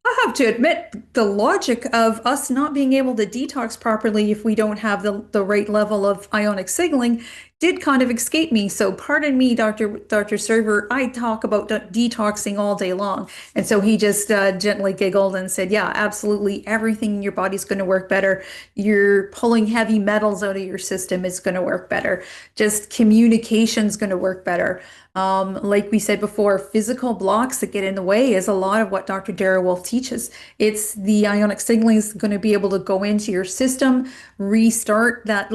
I have to admit, the logic of us not being able to detox properly if we don't have the right level of ionic signaling did kind of escape me. So pardon me, Dr. Server, I talk about detoxing all day long. And so he just gently giggled and said, yeah, absolutely. Everything in your body's going to work better. You're pulling heavy metals out of your system. It's going to work better. Just communication's going to work better. Like we said before, physical blocks that get in the way is a lot of what Dr. Dara Wolf teaches. It's the ionic signaling is going to be able to go into your system, restart that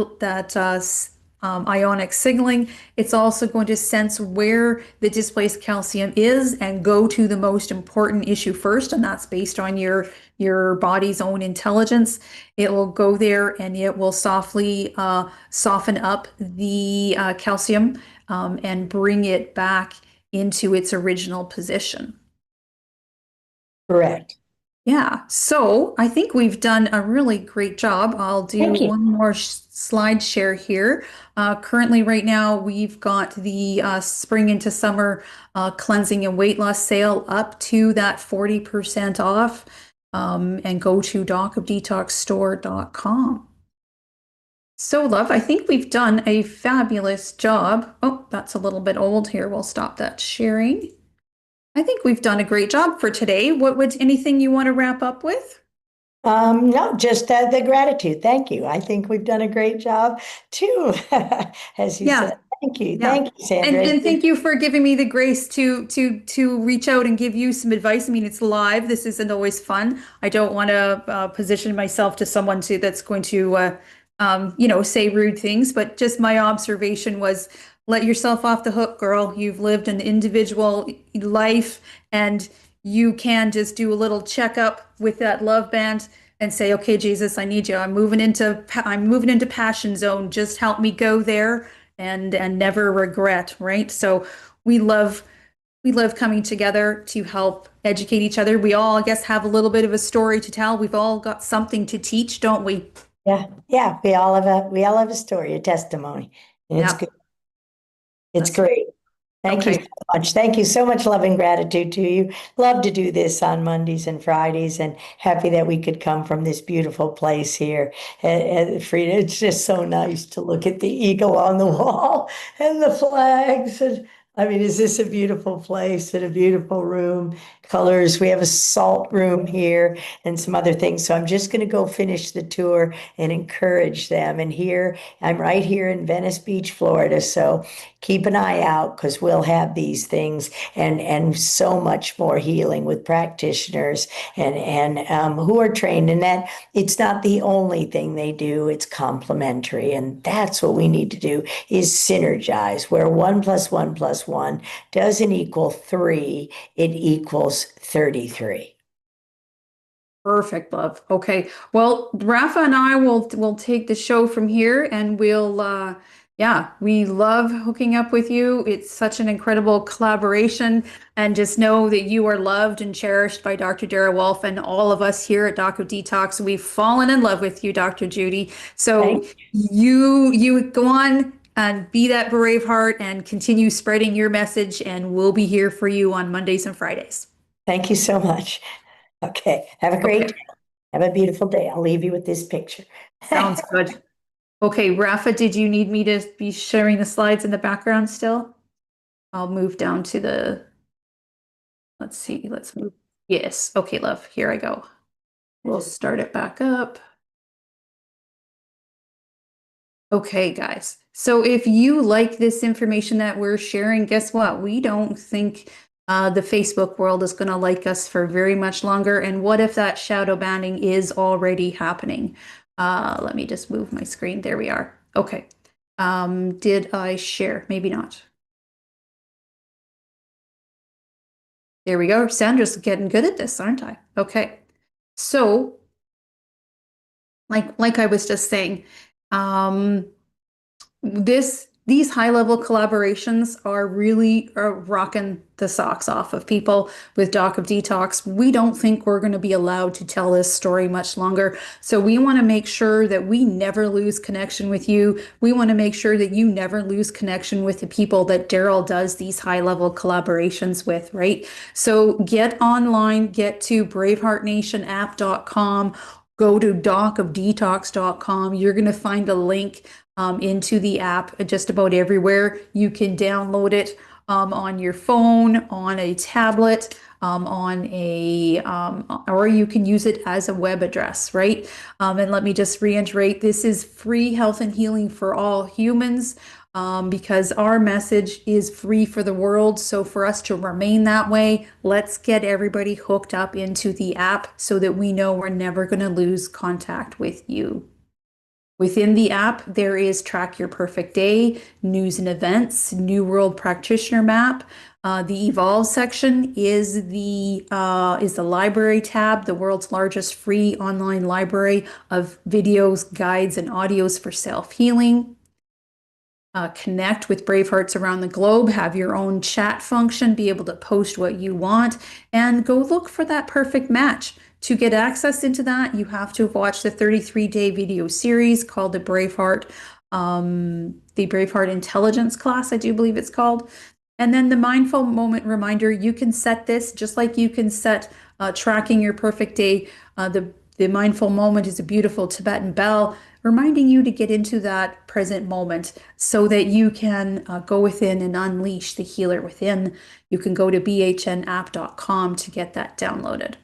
ionic signaling. It's also going to sense where the displaced calcium is and go to the most important issue first, and that's based on your body's own intelligence. It will go there and it will softly soften up the calcium and bring it back into its original position. correct. Yeah, so I think we've done a really great job. I'll do Thank you. one more slide share here. Currently, right now, we've got the spring into summer cleansing and weight loss sale up to that 40% off. And go to docofdetoxstore.com. So, love, I think we've done a fabulous job. Oh, that's a little bit old here. We'll stop that sharing. I think we've done a great job for today. What would anything you want to wrap up with? No, just the gratitude. Thank you. I think we've done a great job too, as you Yeah, said. Thank you. yeah. Thank you, Sandra. And thank you for giving me the grace to reach out and give you some advice. I mean, it's live. This isn't always fun. I don't want to position myself to someone that's going to say rude things, but just my observation was let yourself off the hook, girl. You've lived an individual life and you can just do a little checkup with that love band and say, okay, Jesus, I need you. I'm moving into passion zone. Just help me go there and never regret, right? So we love coming together to help educate each other. We all, I guess, have a little bit of a story to tell. We've all got something to teach, don't we? Yeah, yeah. We all have a story, a testimony, and it's Yeah, good. It's that's right. great. Thank you so Okay. much. Thank you so much, love and gratitude to you. Love to do this on Mondays and Fridays, and happy that we could come from this beautiful place here at Frida. It's just so nice to look at the eagle on the wall and the flags, and I mean, is this a beautiful place and a beautiful room? Colors. We have a salt room here and some other things. So I'm just going to go finish the tour and encourage them. And here, I'm right here in Venice Beach, Florida. So keep an eye out because we'll have these things and so much more healing with practitioners and who are trained in that. It's not the only thing they do. It's complementary. And that's what we need to do is synergize where 1 + 1 + 1 doesn't equal 3, it equals 33. Perfect, love. Okay. Well, Rafa and I will take the show from here and we'll yeah, we love hooking up with you. It's such an incredible collaboration and just know that you are loved and cherished by Dr. Dara Wolf and all of us here at Doc of Detox. We've fallen in love with you, Dr. Judy. So Thank, you go on and be that brave heart and continue spreading your message and we'll be here for you on Mondays and Fridays. thank you so much. Okay, have a great day. Okay. Have a beautiful day. I'll leave you with this picture. Sounds good. Okay, Rafa, did you need me to be sharing the slides in the background still? I'll move down to the, let's see, let's move. Yes, okay, love, here I go. We'll start it back up. Okay, guys. So if you like this information that we're sharing, guess what? We don't think the Facebook world is going to like us for very much longer. And what if that shadow banning is already happening? Let me just move my screen. There we are. Okay. Did I share? Maybe not. There we go. Sandra's getting good at this, aren't I? Okay. So, like I was just saying, um, these high level collaborations are really rocking the socks off of people with Doc of Detox. We don't think we're going to be allowed to tell this story much longer. So we want to make sure that we never lose connection with you. We want to make sure that you never lose connection with the people that Daryl does these high level collaborations with, right? So get online, get to braveheartnationapp.com, go to docofdetox.com. You're going to find a link into the app just about everywhere. You can download it on your phone, on a tablet, or you can use it as a web address, right? And let me just reiterate, this is free health and healing for all humans. Because our message is free for the world. So for us to remain that way, let's get everybody hooked up into the app so that we know we're never going to lose contact with you. Within the app, there is Track Your Perfect Day, News and Events, New World Practitioner Map. The Evolve section is the library tab, the world's largest free online library of videos, guides, and audios for self-healing. Connect with Bravehearts around the globe, have your own chat function, be able to post what you want, and go look for that perfect match. To get access into that, you have to have watched the 33-day video series called the Braveheart Intelligence class, I do believe it's called. And then the mindful moment reminder, you can set this just like you can set tracking your perfect day. The mindful moment is a beautiful Tibetan bell reminding you to get into that present moment so that you can go within and unleash the healer within. You can go to bhnapp.com to get that downloaded.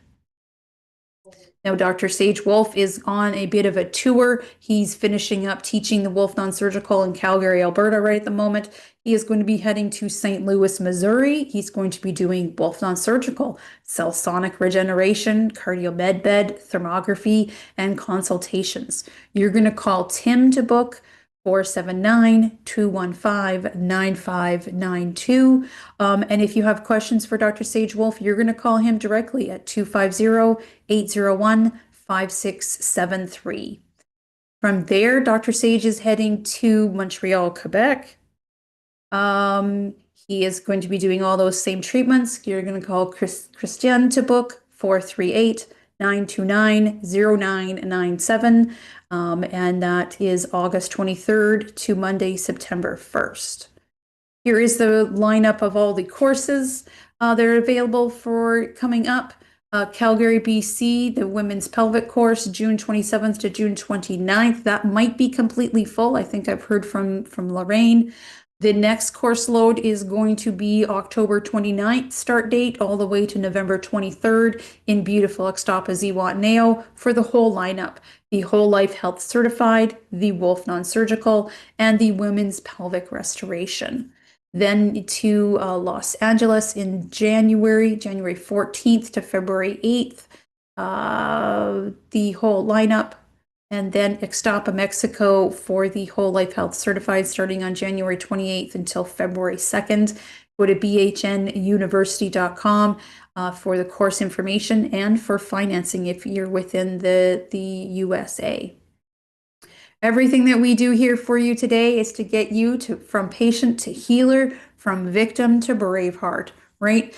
Now, Dr. Sage Wolf is on a bit of a tour. He's finishing up teaching the Wolf Non-Surgical in Calgary, Alberta right at the moment. He is going to be heading to St. Louis, Missouri. He's going to be doing Wolf Non-Surgical, cell sonic regeneration, cardiomed bed, thermography, and consultations. You're going to call Tim to book 479-215-9592. And if you have questions for Dr. Sage Wolf, you're going to call him directly at 250-801-5673. From there, Dr. Sage is heading to Montreal, Quebec. He is going to be doing all those same treatments. You're going to call Christian to book 438-929-0997. And that is August 23rd to Monday, September 1st. Here is the lineup of all the courses that are available for coming up. Calgary, BC, the women's pelvic course, June 27th to June 29th. That might be completely full. I think I've heard from Lorraine. The next course load is going to be October 29th start date all the way to November 23rd in beautiful Ixtapa Zihuatanejo for the whole lineup. The Whole Life Health Certified, the Wolf Non-Surgical, and the Women's Pelvic Restoration. Then to Los Angeles in January 14th to February 8th, the whole lineup. And then Ixtapa, Mexico for the Whole Life Health Certified starting on January 28th until February 2nd. Go to bhnuniversity.com for the course information and for financing if you're within the USA. Everything that we do here for you today is to get you from patient to healer, from victim to braveheart, right?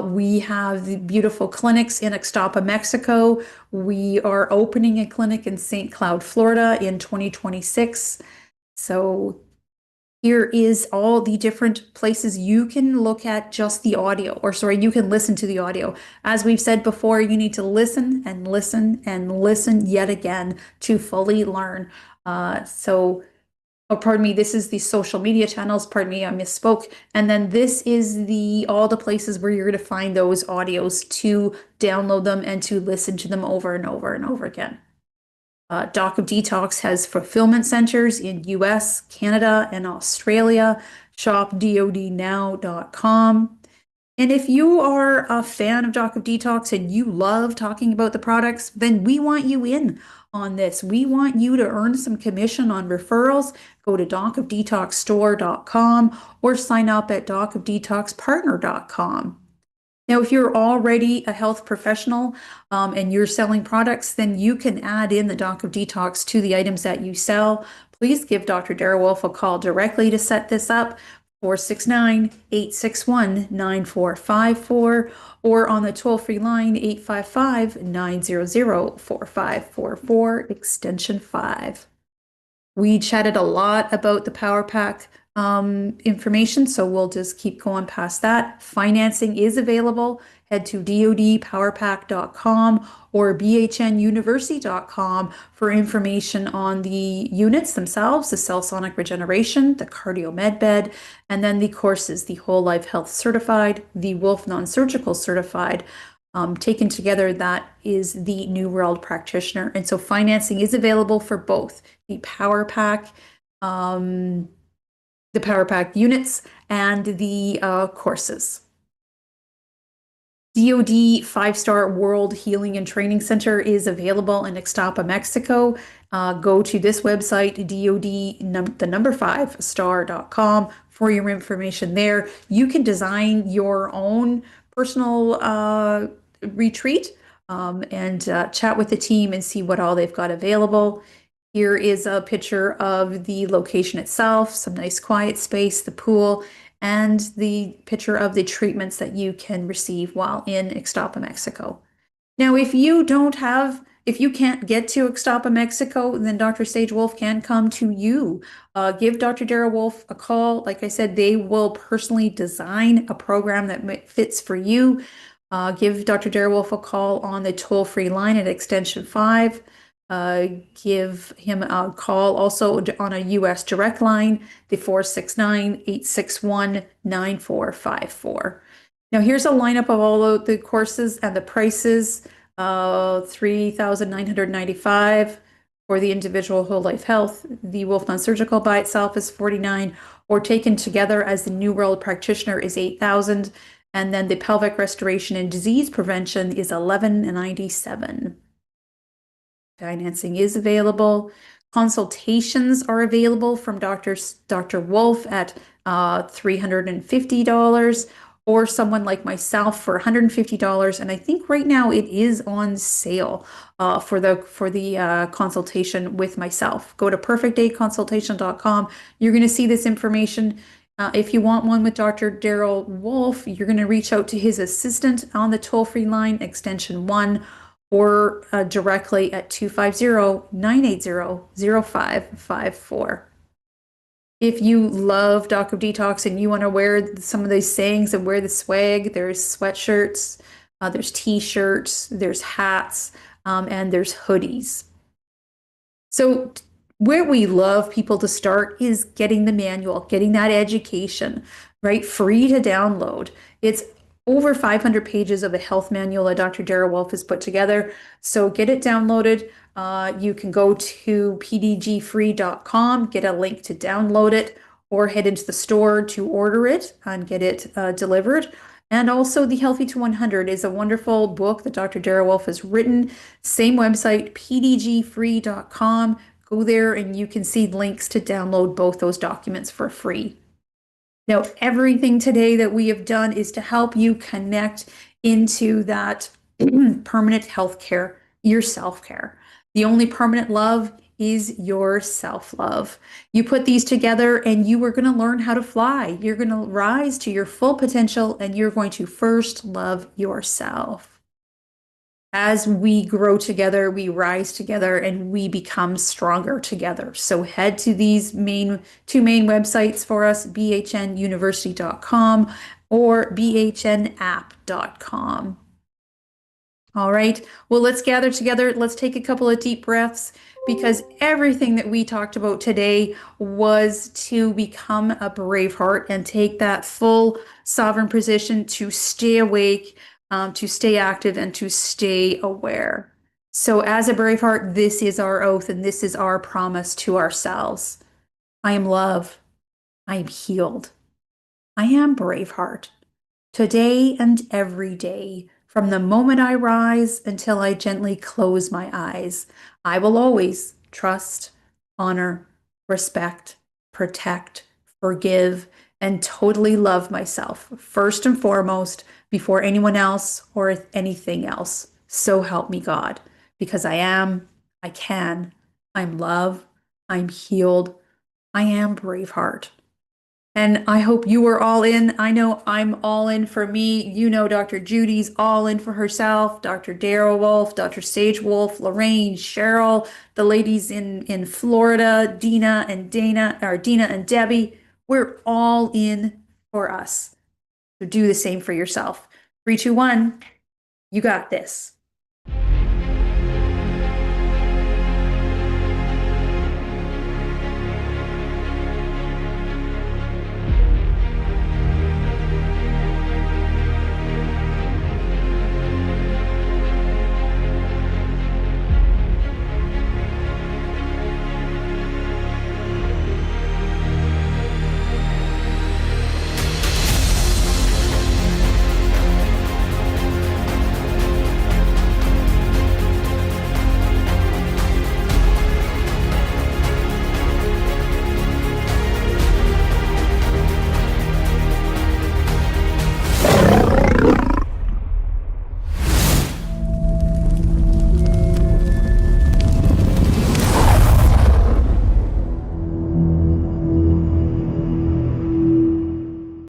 We have the beautiful clinics in Ixtapa, Mexico. We are opening a clinic in St. Cloud, Florida in 2026. So here is all the different places you can look at just the audio, or sorry, you can listen to the audio. As we've said before, you need to listen and listen and listen yet again to fully learn. Pardon me, this is the social media channels. Pardon me, I misspoke. And then this is all the places where you're going to find those audios to download them and to listen to them over and over and over again. Doc of Detox has fulfillment centers in US, Canada, and Australia. Shop dodnow.com. And if you are a fan of Doc of Detox and you love talking about the products, then we want you in on this. We want you to earn some commission on referrals. Go to docofdetoxstore.com or sign up at docofdetoxpartner.com. Now, if you're already a health professional and you're selling products, then you can add in the Doc of Detox to the items that you sell. Please give Dr. Dara Wolf a call directly to set this up. 469-861-9454 or on the toll-free line 855-900-4544 extension 5. We chatted a lot about the Power Pack information, so we'll just keep going past that. Financing is available. Head to dodpowerpack.com or bhnuniversity.com for information on the units themselves, the cell sonic regeneration, the cardio med bed, and then the courses, the Whole Life Health Certified, the Wolf Non-Surgical Certified. Taken together, that is the New World Practitioner. And so financing is available for both the Power Pack units and the courses. DoD 5-Star World Healing and Training Center is available in Ixtapa, Mexico. Go to this website, DoD5star.com for your information there. You can design your own personal retreat and chat with the team and see what all they've got available. Here is a picture of the location itself, some nice quiet space, the pool, and the picture of the treatments that you can receive while in Ixtapa, Mexico. Now, if you can't get to Ixtapa, Mexico, then Dr. Sage Wolf can come to you. Give Dr. Dara Wolf a call. Like I said, they will personally design a program that fits for you. Give Dr. Dara Wolf a call on the toll-free line at extension 5. Give him a call also on a US direct line, the 469-861-9454. Now here's a lineup of all of the courses and the prices. $3,995 for the individual Whole Life Health. The Wolf Non-Surgical by itself is $49, or taken together as the New World Practitioner is $8,000. And then the Pelvic Restoration and Disease Prevention is $1,197. Financing is available. Consultations are available from Dr. Wolf at $350, or someone like myself for $150. And I think right now it is on sale for the consultation with myself. Go to perfectdayconsultation.com. You're going to see this information. If you want one with Dr. Dara Wolf, you're going to reach out to his assistant on the toll-free line, extension 1, or directly at 250-980-0554. If you love Doc of Detox and you want to wear some of these sayings and wear the swag, there's sweatshirts, there's t-shirts, there's hats, and there's hoodies. So Where we love people to start is getting the manual, getting that education, right? Free to download. It's over 500 pages of a health manual that Dr. Dara Wolf has put together. So get it downloaded. You can go to pdgfree.com, get a link to download it, or head into the store to order it and get it delivered. And also, The Healthy to 100 is a wonderful book that Dr. Dara Wolf has written. Same website, pdgfree.com. Go there and you can see links to download both those documents for free. Now, everything today that we have done is to help you connect into that permanent health care, your self care. The only permanent love is your self love. You put these together and you are going to learn how to fly. You're going to rise to your full potential and you're going to first love yourself. As we grow together, we rise together and we become stronger together. So head to these two main websites for us, bhnuniversity.com or bhnapp.com. All right, well, let's gather together. Let's take a couple of deep breaths, because everything that we talked about today was to become a brave heart and take that full sovereign position to stay awake, to stay active, and to stay aware. So as a brave heart, this is our oath and this is our promise to ourselves. I am love. I am healed. I am brave heart. Today and every day, from the moment I rise until I gently close my eyes, I will always trust, honor, respect, protect, forgive, and totally love myself, first and foremost, before anyone else or anything else. So help me God, because I am, I can, I'm love, I'm healed, I am brave heart. And I hope you are all in. I know I'm all in for me. You know, Dr. Judy's all in for herself. Dr. Dara Wolf, Dr. Sage Wolf, Lorraine, Cheryl, the ladies in Florida, Dina and Dana, or Dina and Debbie. We're all in for us. So do the same for yourself. 3, 2, 1. You got this.